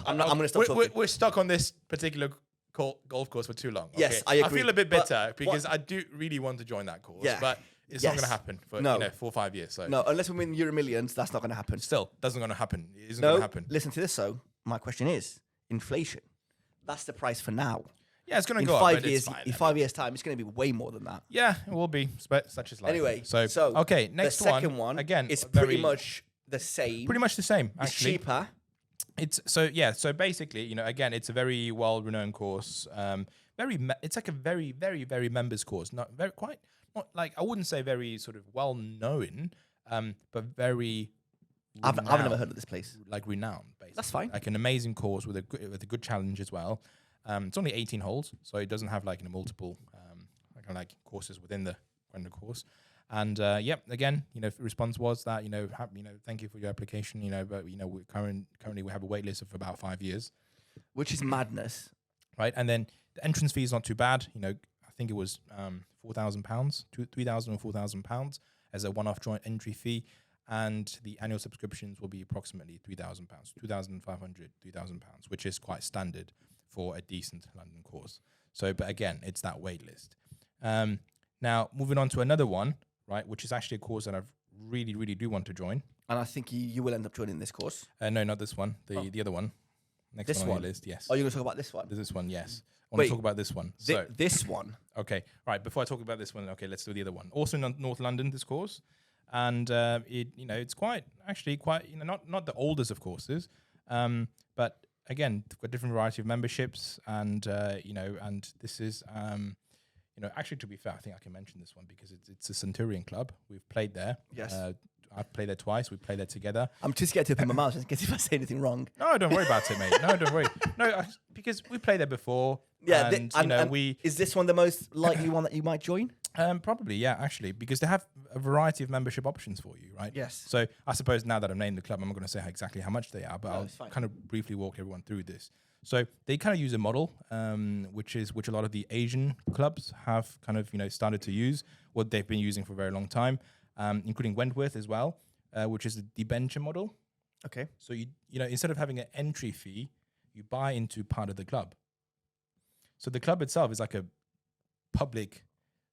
I'm going to stop talking. We're stuck on this particular golf course for too long. Okay? Yes, I agree. I feel a bit bitter because I do really want to join that course, but it's not going to happen for 4 or 5 years. So no, unless we win Euro Millions, that's not going to happen. Still, doesn't going to happen. It isn't going to happen. Listen to this. So my question is, inflation. That's the price for now. Yeah, it's going to go up. In 5 years' time, it's going to be way more than that. Yeah, it will be. Such as life. Anyway, so okay, next the second one again, it's pretty much the same. Pretty much the same. Actually, it's cheaper. It's so basically, again, it's a very well-renowned course. It's like a very, very, very members course. Not like, I wouldn't say very sort of well-known, but very. I've never heard of this place. Like renowned, basically. That's fine. Like an amazing course with a good challenge as well. It's only 18 holes, so it doesn't have like multiple like courses within the course. And again, response was that thank you for your application. But we currently we have a wait list of about 5 years, which is madness, right? And then the entrance fee is not too bad. I think it was £4,000, £3,000 or £4,000 as a one-off joint entry fee. And the annual subscriptions will be approximately £3,000, £2,500, £3,000, which is quite standard for a decent London course. So, but again, it's that wait list. Now, moving on to another one, right, which is actually a course that I really, really do want to join. And I think you will end up joining this course. No, not this one. The other one. Next one on the list, yes. Oh, you're going to talk about this one? This one, yes. I want to talk about this one. This one? Okay, right. Before I talk about this one, okay, let's do the other one. Also in North London, this course. And it's quite not the oldest of courses, but again, got different variety of memberships, and and this is actually, to be fair, I think I can mention this one because it's a Centurion club. We've played there. Yes. I've played there twice. We played there together. I'm too scared to open my mouth just in case if I say anything wrong. No, don't worry about it, mate. No, don't worry. No, because we played there before. Yeah, and we. Is this one the most likely one that you might join? Probably, yeah, actually, because they have a variety of membership options for you, right? Yes. So I suppose now that I've named the club, I'm not going to say exactly how much they are, but No, I'll kind of briefly walk everyone through this. So they kind of use a model, which a lot of the Asian clubs have kind of started to use, what they've been using for a very long time, including Wentworth as well, which is the debenture model. Okay. So you instead of having an entry fee, you buy into part of the club. So the club itself is like a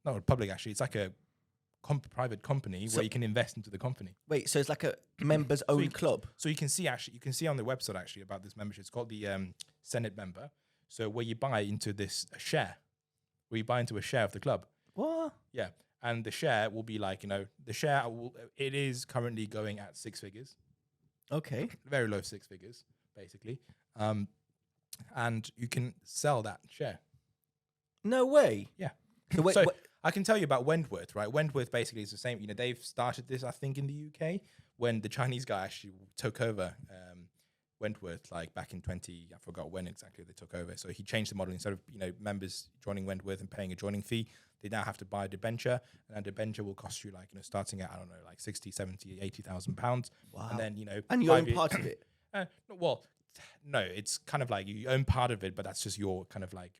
not public actually. It's like a private company where you can invest into the company. Wait, so it's like a members own club? So you can see on the website actually about this membership. It's called the Senate member. So where you buy into a share of the club. What? Yeah. And the share will be like, it is currently going at 6 figures. Okay. Very low 6 figures, basically. And you can sell that share. No way. Yeah. So wait, I can tell you about Wentworth, right? Wentworth basically is the same. They've started this, I think, in the UK when the Chinese guy actually took over Wentworth, like back in I forgot when exactly they took over. So he changed the model. Instead of, members joining Wentworth and paying a joining fee, they now have to buy a debenture, and a debenture will cost you starting at, I don't know, like 60, 70, 80,000 pounds. Wow. And then, and you own part of it. Well, no, it's kind of like you own part of it, but that's just your kind of like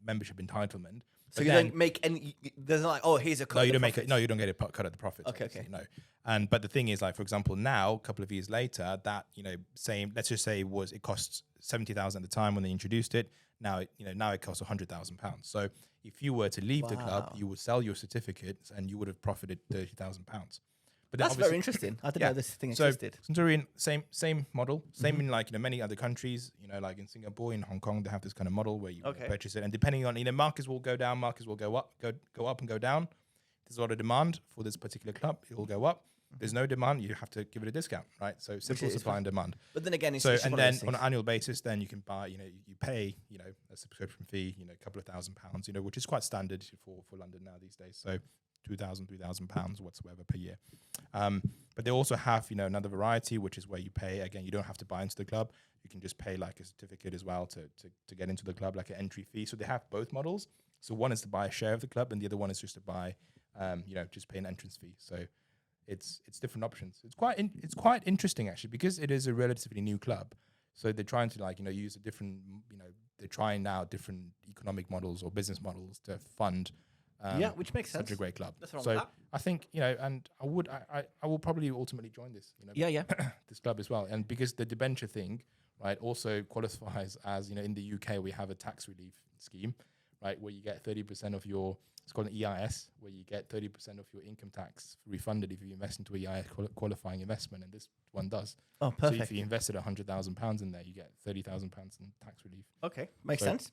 membership entitlement. So you don't make any. There's not like, oh, here's a cut. No, you don't make it. No, you don't get a cut of the profits. Okay. No, but the thing is, like for example, now a couple of years later, that let's just say it costs 70,000 at the time when they introduced it. Now it costs £100,000. So if you were to leave the club, you would sell your certificates and you would have profited £30,000. But that's very interesting. I didn't know this thing existed. Centurion, same model, same in many other countries. Like in Singapore, in Hong Kong, they have this kind of model where you purchase it, and depending on markets will go down, markets will go up, go up and go down. There's a lot of demand for this particular club; it will go up. There's no demand, you have to give it a discount, right? So simple supply and demand. But then again, on an annual basis, then you can buy, you pay, a subscription fee, a couple of £1,000s, which is quite standard for London now these days. So £2,000 whatsoever per year. But they also have, another variety, which is where you pay, again, you don't have to buy into the club. You can just pay like a certificate as well to get into the club, like an entry fee. So they have both models. So one is to buy a share of the club and the other one is just to buy, just pay an entrance fee. So it's different options. It's quite interesting actually, because it is a relatively new club. So they're trying to use a different, they're trying now different economic models or business models to fund which makes sense. Such a great club. So I think and I will probably ultimately join this. This club as well, and because the debenture thing, right, also qualifies as in the UK we have a tax relief scheme, right, where you get 30% of your, it's called an EIS, where you get 30% of your income tax refunded if you invest into a EIS qualifying investment, and this one does. Oh, perfect. So if you invested £100,000 in there, you get £30,000 in tax relief. Okay, makes sense.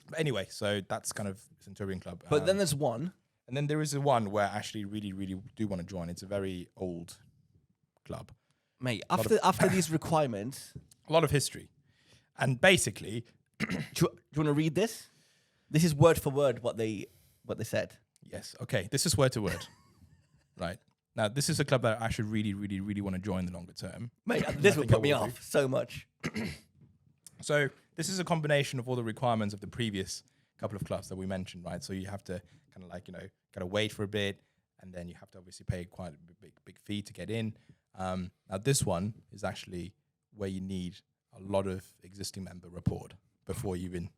But anyway, so that's kind of Centurion Club. But then there's one. And then there is one where I actually really, really do want to join. It's a very old club. Mate, after these requirements... A lot of history. And basically... do you want to read this? This is word for word what they said. Yes. Okay, this is word to word. Right. Now, this is a club that I should really, really, really want to join in the longer term. Mate, this will put me off so much. So this is a combination of all the requirements of the previous couple of clubs that we mentioned, right? So you have to kind of gotta wait for a bit, and then you have to obviously pay quite a big fee to get in. Now this one is actually where you need a lot of existing member rapport before you even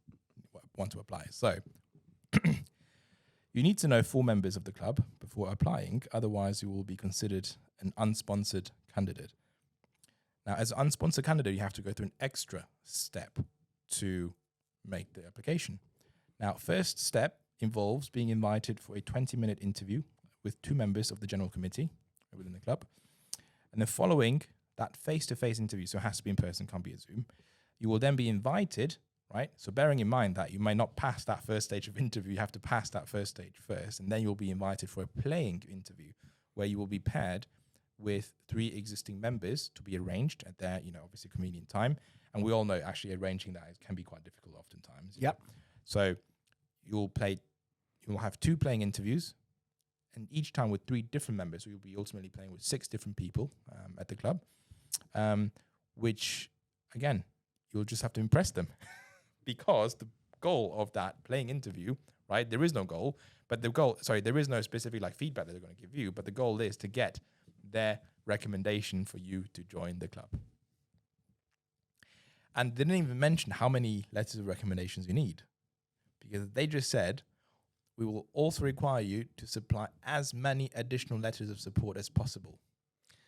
want to apply. So you need to know 4 members of the club before applying, otherwise you will be considered an unsponsored candidate. Now, as an unsponsored candidate, you have to go through an extra step to make the application. Now, first step involves being invited for a 20-minute interview with 2 members of the general committee within the club. And then following that face-to-face interview, so it has to be in person, can't be a Zoom, you will then be invited, right? So bearing in mind that you may not pass that first stage of interview, you have to pass that first stage first, and then you'll be invited for a playing interview where you will be paired with 3 existing members to be arranged at their, obviously convenient time. And we all know actually arranging that can be quite difficult oftentimes. Yep. So you'll have 2 playing interviews, and each time with 3 different members. So you'll be ultimately playing with 6 different people at the club, which again, you'll just have to impress them because the goal of that playing interview, right? There is no goal, but there is no specific like feedback that they're going to give you, but the goal is to get their recommendation for you to join the club. And they didn't even mention how many letters of recommendations you need, because they just said, we will also require you to supply as many additional letters of support as possible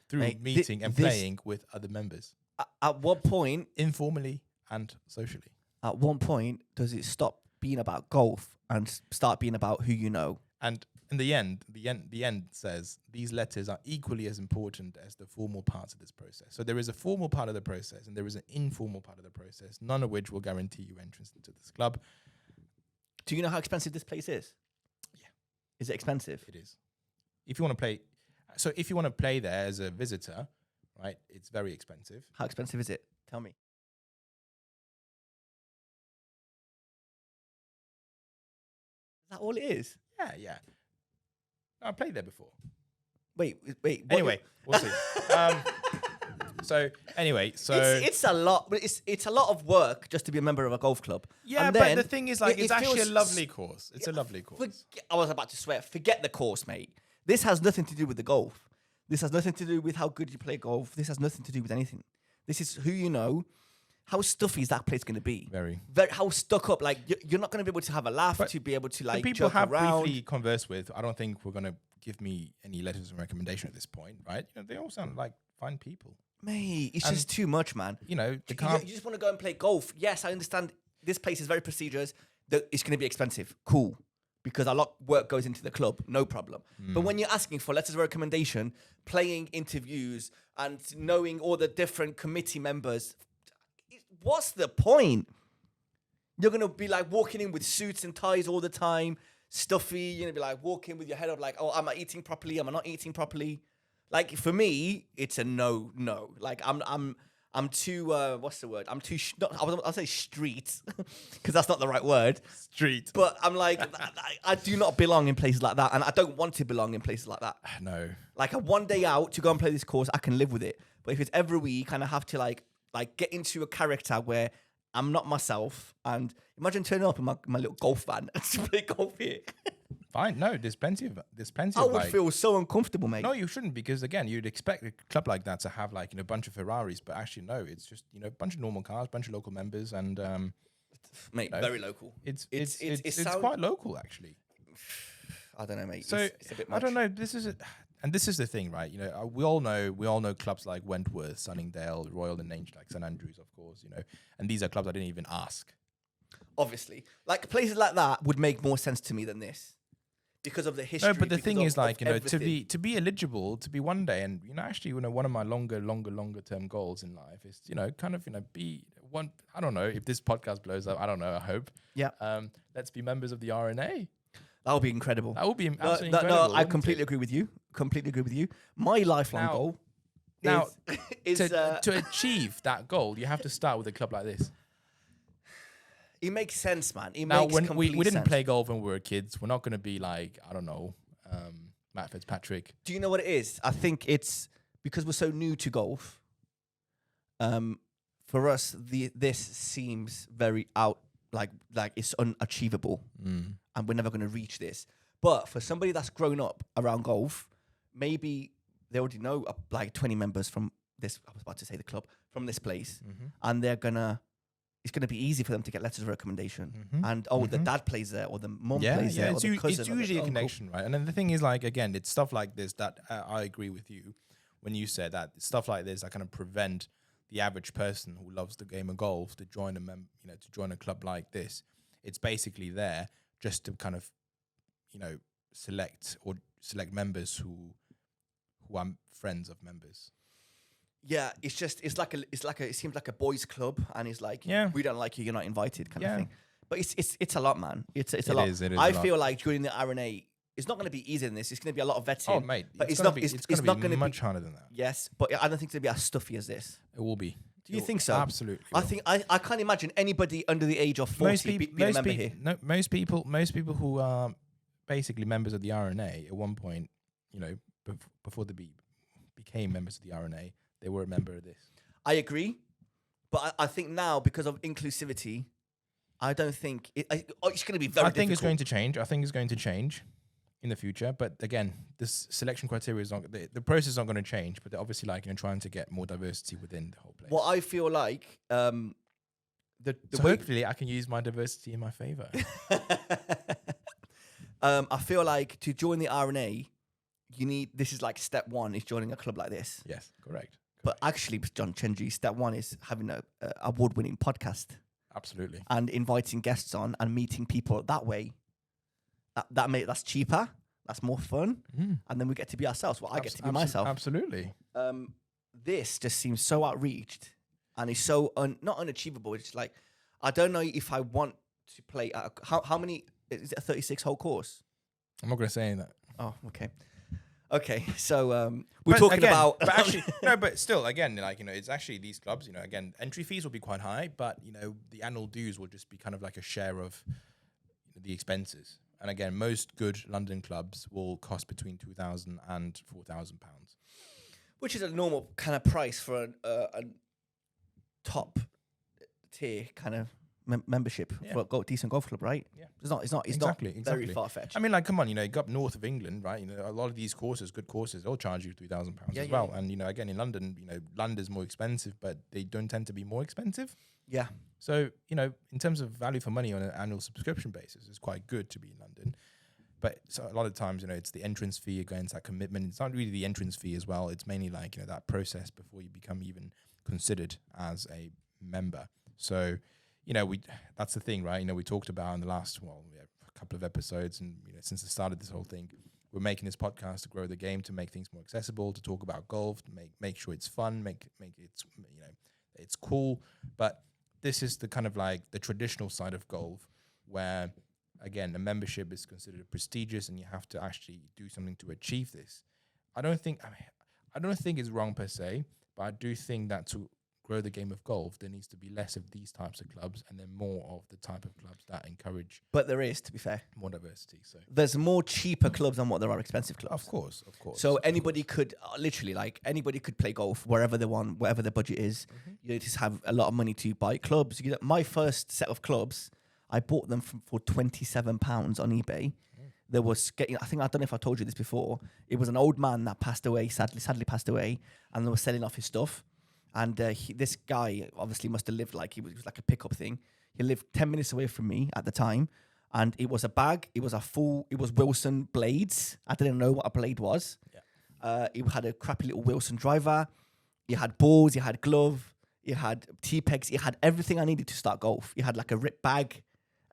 through meeting and playing with other members. At what point, informally and socially, at one point, does it stop being about golf and start being about who you know? And in the end says these letters are equally as important as the formal parts of this process. So there is a formal part of the process and there is an informal part of the process, none of which will guarantee you entrance into this club. Do you know how expensive this place is? Yeah. Is it expensive? It is. If you want to play there as a visitor, right, it's very expensive. How expensive is it? Tell me. Is that all it is? Yeah. I played there before. Wait. Anyway, we'll see. It's a lot. It's a lot of work just to be a member of a golf club. Yeah, but the thing is, like, it's actually a lovely course. It's a lovely course. I was about to swear. Forget the course, mate. This has nothing to do with the golf. This has nothing to do with how good you play golf. This has nothing to do with anything. This is who you know. How stuffy is that place going to be? Very. How stuck up. Like, you're not going to be able to have a laugh, to be able to, like, the people have around. briefly conversed with, I don't think we're going to give me any letters of recommendation at this point, right? You know, they all sound like fine people. Mate, it's just too much, man. You know, you just want to go and play golf. Yes, I understand this place is very prestigious. It's going to be expensive. Cool. Because a lot of work goes into the club. No problem. But when you're asking for letters of recommendation, playing interviews, and knowing all the different committee members, what's the point? You're going to be like walking in with suits and ties all the time, stuffy. You're going to be like walking with your head up like, oh, am I eating properly? Am I not eating properly? Like, for me, it's a no. Like, I'm too, what's the word? I'm too, I'll say street, because that's not the right word. Street. But I'm like, I do not belong in places like that, and I don't want to belong in places like that. No. Like, a one day out to go and play this course, I can live with it. But if it's every week, and I have to, like get into a character where I'm not myself, and imagine turning up in my little golf van and to play golf here. Fine. No, there's plenty of I would feel so uncomfortable, mate. No, you shouldn't, because again, you'd expect a club like that to have like, you know, a bunch of Ferraris, but actually no, it's just, you know, a bunch of normal cars, a bunch of local members, and mate, very local. It's quite local actually. I don't know, mate. So it's a bit much. I don't know. This is the thing, right? You know, we all know clubs like Wentworth, Sunningdale, Royal, and Nange, like St Andrews, of course. You know, and these are clubs I didn't even ask. Obviously, like places like that would make more sense to me than this, because of the history. No, but the thing is, like, you know, everything. to be eligible, to be one day, and you know, actually, you know, one of my longer term goals in life is, you know, kind of, you know, be one. I don't know if this podcast blows up. I don't know. I hope. Yeah. Let's be members of the RNA. That would be incredible. That would be absolutely incredible. No, I completely agree with you. Completely agree with you. My lifelong goal is to achieve that goal, you have to start with a club like this. It makes sense, man. When we didn't play golf when we were kids, we're not going to be like, I don't know, Matt Fitzpatrick. Do you know what it is? I think it's because we're so new to golf. For us, this seems very out, like it's unachievable, and we're never going to reach this. But for somebody that's grown up around golf, maybe they already know like 20 members from this. I was about to say the club from this place, and it's going to be easy for them to get letters of recommendation. And the dad plays there, or the mum plays there, or the cousin. It's usually a connection, right? And then the thing is, like, again, it's stuff like this that I agree with you when you said that stuff like this that kind of prevent the average person who loves the game of golf to join to join a club like this. It's basically there just to kind of, you know, select members who are friends of members. Yeah, it seems like a boys' club, and it's like, we don't like you, you're not invited, kind of thing. But it's a lot, man. It's a lot. It is I feel like joining the RNA, it's not going to be easy than this. It's going to be a lot of vetting. Oh, mate, but it's not going to be much harder than that. Yes, but I don't think it's going to be as stuffy as this. It will be. Do you think so? Absolutely. I think I can't imagine anybody under the age of 40 being a member here. No, most people who are basically members of the RNA at one point, you know, before they became members of the RNA, they were a member of this. I agree, but I think now because of inclusivity, I don't think it's going to be very. I think it's going to change. I think it's going to change in the future. But again, this selection criteria is not the process is not going to change. But they're obviously like trying to get more diversity within the whole place. Well, I feel like so hopefully I can use my diversity in my favor. I feel like to join the RNA, this is like step one is joining a club like this. Yes, correct. But actually, John Chenji, step one is having a award-winning podcast. Absolutely. And inviting guests on and meeting people that way. That's cheaper. That's more fun. And then we get to be ourselves. Well, I get to be myself. Absolutely. This just seems so outreached and it's so not unachievable. It's like, I don't know if I want to play. How many? Is it a 36-hole course? I'm not going to say that. Oh, okay. Okay, so we're talking about. But actually, no, but still, again, like, it's actually these clubs, again, entry fees will be quite high, but, the annual dues will just be kind of like a share of the expenses. And again, most good London clubs will cost between £2,000 and £4,000. Which is a normal kind of price for a top tier kind of membership for a decent golf club, right? Yeah, it's not very far fetched. I mean, like, come on, you go up north of England, right? A lot of these courses, good courses, they'll charge you £3,000 as well. Yeah. And again, in London, London's more expensive, but they don't tend to be more expensive. Yeah. So in terms of value for money on an annual subscription basis, it's quite good to be in London. But so a lot of times, it's the entrance fee against that commitment. It's not really the entrance fee as well. It's mainly like that process before you become even considered as a member. So. That's the thing, right? We talked about in the last, a couple of episodes, and since the start of this whole thing, we're making this podcast to grow the game, to make things more accessible, to talk about golf, to make sure it's fun, make it, it's cool. But this is the kind of like the traditional side of golf, where again, a membership is considered prestigious, and you have to actually do something to achieve this. I don't think it's wrong per se, but I do think that to grow the game of golf, there needs to be less of these types of clubs and then more of the type of clubs that encourage. But there is, to be fair, more diversity. So there's more cheaper clubs than what there are expensive clubs. Of course. So anybody could literally, like, anybody could play golf wherever they want, whatever their budget is. You just have a lot of money to buy clubs. My first set of clubs, I bought them for £27 on eBay. There was I don't know if I told you this before. It was an old man that passed away, sadly passed away, and they were selling off his stuff. And this guy obviously must have lived it was like a pickup thing. He lived 10 minutes away from me at the time. And it was a bag. It was Wilson blades. I didn't know what a blade was. Yeah. It had a crappy little Wilson driver. It had balls. It had glove. It had T-pegs. It had everything I needed to start golf. It had like a rip bag.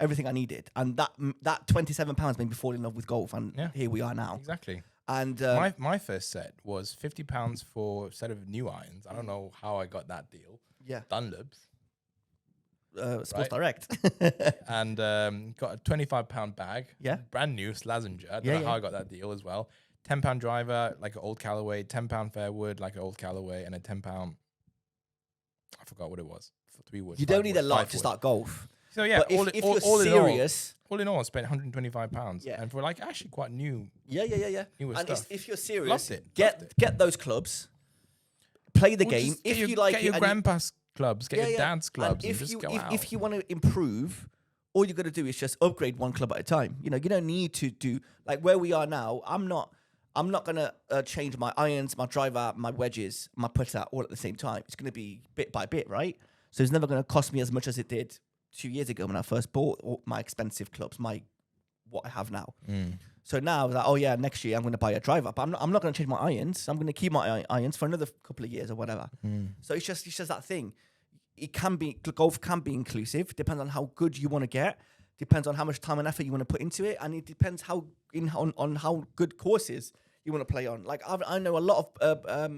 Everything I needed. And that £27 made me fall in love with golf. And here we are now. Exactly. And my first set was £50 for a set of new irons. I don't know how I got that deal. Yeah, Dunlops, Sports Direct, and got a £25 bag. Yeah, brand new Slazenger. I don't know how I got that deal as well. £10 driver, like an old Callaway. £10 Fairwood, like an old Callaway, and a £10. I forgot what it was for 3 wood. You don't need a lot to start golf. So yeah, but if you're serious, all in all, I spent £125, and for like actually quite new. Yeah. And stuff. If you're serious, Loved it. Get those clubs, play the game. If you like, get your grandpa's clubs, get your dad's clubs, and just go out. If you want to improve, all you got to do is just upgrade one club at a time. You don't need to do like where we are now. I'm not gonna change my irons, my driver, my wedges, my putter all at the same time. It's gonna be bit by bit, right? So it's never gonna cost me as much as it did 2 years ago when I first bought all my expensive clubs, what I have now. So now I was like, next year I'm going to buy a driver, but I'm not going to change my irons. I'm going to keep my irons for another couple of years or whatever. So it's just that thing. Golf can be inclusive. Depends on how good you want to get. Depends on how much time and effort you want to put into it, and it depends on how good courses you want to play on. Like I know a lot of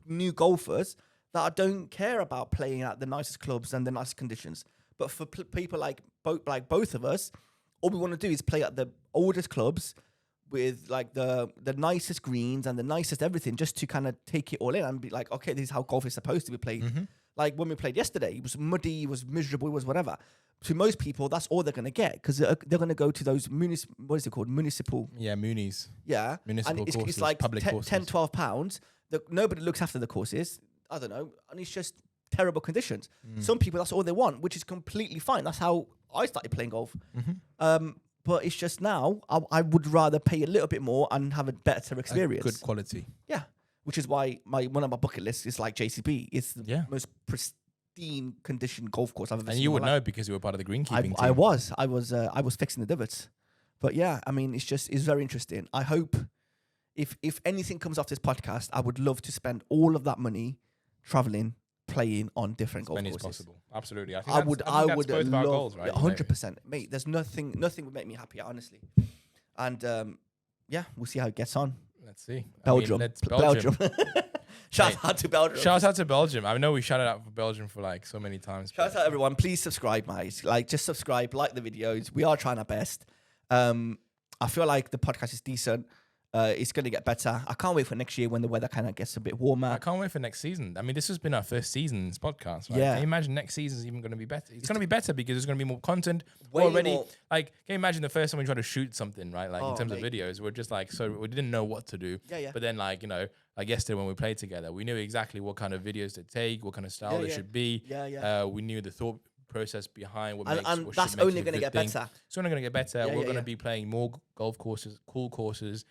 new golfers that don't care about playing at the nicest clubs and the nicest conditions. But for people like both of us, all we want to do is play at the oldest clubs with like the nicest greens and the nicest everything, just to kind of take it all in and be like, okay, this is how golf is supposed to be played. Like when we played yesterday, it was muddy, it was miserable, it was whatever. To most people, that's all they're going to get because they're going to go to those what is it called? Municipal. Yeah, Munis. Yeah. Municipal and courses, it's like public courses. 10, 12 pounds. Nobody looks after the courses. I don't know. And it's just terrible conditions. Some people, that's all they want, which is completely fine. That's how I started playing golf. But it's just now, I would rather pay a little bit more and have a better experience. Good quality. Yeah. Which is why one of my bucket lists is like JCB. It's the most pristine condition golf course I've ever seen. And you would know because you were part of the greenkeeping team. I was fixing the divots. But yeah, I mean, it's very interesting. I hope if anything comes off this podcast, I would love to spend all of that money traveling, playing on different golf courses. As possible. Absolutely. I would that's both love of our goals, right? 100%. Mate, there's nothing would make me happier, honestly. And yeah, we'll see how it gets on. Let's see. Belgium. Belgium. Shout out to Belgium. Shout out to Belgium. I know we shouted out for Belgium for like so many times. Shout out everyone. Please subscribe, mate. Like, just subscribe, like the videos. We are trying our best. I feel like the podcast is decent. It's going to get better. I can't wait for next year when the weather kind of gets a bit warmer. I can't wait for next season. I mean, this has been our first season in this podcast, right? Yeah. Can you imagine next season is even going to be better? It's going to be better because there's going to be more content. Way already. more. Like, can you imagine the first time we tried to shoot something, right? Like, in terms mate. of videos, we're just like, so we didn't know what to do. Yeah. But then, like, you know, like yesterday when we played together, we knew exactly what kind of videos to take, what kind of style it should be. Yeah. We knew the thought process behind what And what that's should make only it a going to good get thing. better. It's only going to get better. Yeah, We're going to be playing more golf courses, cool courses,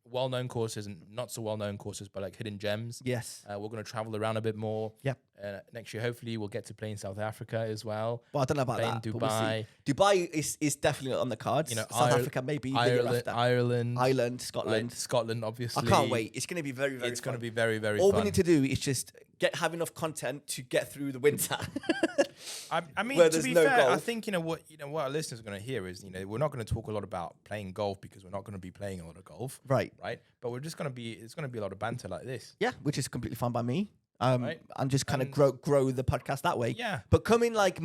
well-known courses and not so well-known courses, but like hidden gems. Yes. We're going to travel around a bit more. Yep. Next year, hopefully, we'll get to play in South Africa as well. Well, I don't know about Play that. in but we'll Dubai. see. Dubai is definitely on the cards. You know, South Africa maybe the year after. Ireland, Scotland. like Scotland, obviously. I can't wait. It's going to be very, very It's fun. going to be very, very All fun. we need to do is just have enough content to get through the winter. I mean, where to there's be no fair, I golf. think what our listeners are going to hear is we're not going to talk a lot about playing golf because we're not going to be playing a lot of golf, Right. But we're just going to be it's going to be a lot of banter like this. Yeah, which is completely fine by me. Right. And just kind of And- grow the podcast that way. Yeah. But coming like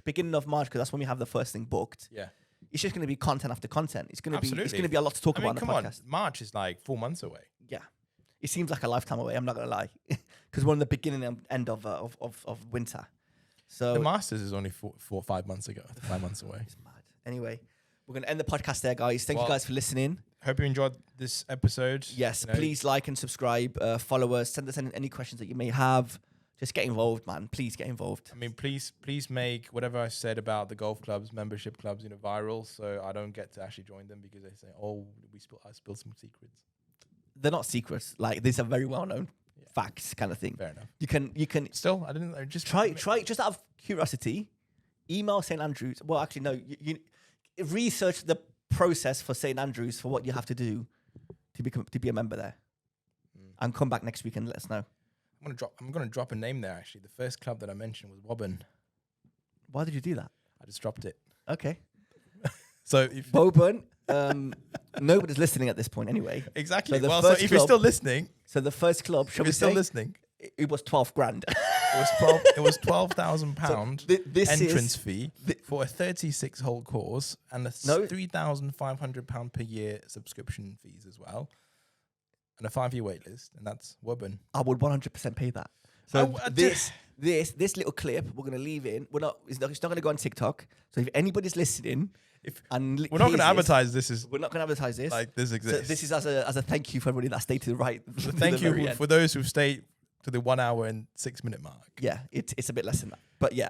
beginning of March, because that's when we have the first thing booked. Yeah. It's just going to be content after content. It's going to Absolutely. be a lot to talk I mean, about come on the on, podcast. March is like 4 months away. Yeah. It seems like a lifetime away. I'm not going to lie, because we're in the beginning and end of winter. So The Masters is only 4 or 5 months ago. 5 months away. it's mad. Anyway, we're going to end the podcast there, guys. Thank you Well, guys for listening. Hope you enjoyed this episode. Yes, please like and subscribe. Follow us. Send us any questions that you may have. Just get involved, man. Please get involved. I mean, please make whatever I said about the golf clubs, membership clubs, viral, so I don't get to actually join them because they say, "Oh, I spilled some secrets." They're not secrets. Like, these are very well-known facts, kind of thing. Fair enough. You can Still, I didn't. I just try just out of curiosity. Email St Andrews. Well, actually, no. You research the process for St Andrews for what you have to do to be a member there, and come back next week and let us know. I'm gonna drop a name there. Actually, the first club that I mentioned was Woburn. Why did you do that? I just dropped it. Okay, So if Woburn. Nobody's listening at this point anyway. exactly. So the So first if you're club- still listening, So the first club, shall if we you're still say, listening, it was 12 grand. it was £12,000 this entrance is- fee for a 36-hole course and a No. £3,500 per year subscription fees as well, and a 5-year wait list, and that's Woburn. I would 100% pay that. So I this little clip we're gonna leave in. It's not gonna go on TikTok. So if anybody's listening, We're not going to advertise this as We're not gonna advertise this. like this So exists. this is as a thank you for everybody that stayed to the right. So to thank the very you end. for those who stayed to the 1 hour and 6 minute mark. Yeah, it's a bit less than that, but yeah,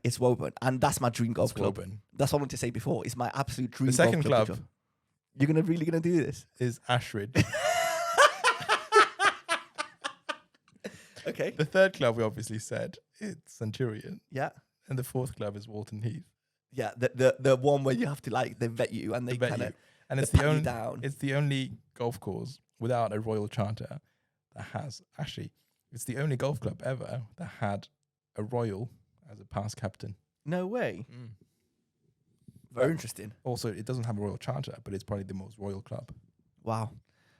it's Woburn, and that's my dream golf It's club. Woburn. That's what I wanted to say before. It's my absolute dream. The second golf club You're really gonna do this? is Ashridge. Okay. The third club we obviously said it's Centurion, Yeah. and the fourth club is Walton Heath. Yeah. The one where you have to they vet you and they Bet kind you. of And it's pat the you only down. it's the only golf course without a royal charter that has it's the only golf club ever that had a royal as a past captain. No way. Very interesting. Also, it doesn't have a royal charter, but it's probably the most royal club. Wow.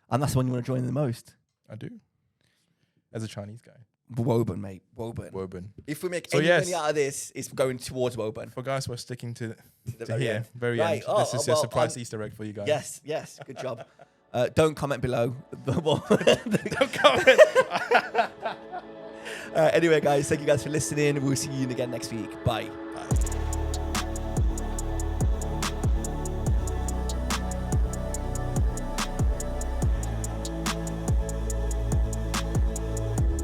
And that's the one you want to join the most. I do. As a Chinese guy. Woburn, mate. Woburn. Woburn. If we make So any yes. money out of this, it's going towards Woburn. For guys who are sticking to very here, end. very Right. end. This is a well, surprise Easter egg for you guys. Yes. Good job. Don't comment below. Don't comment. Anyway, guys, thank you guys for listening. We'll see you again next week. Bye. Bye.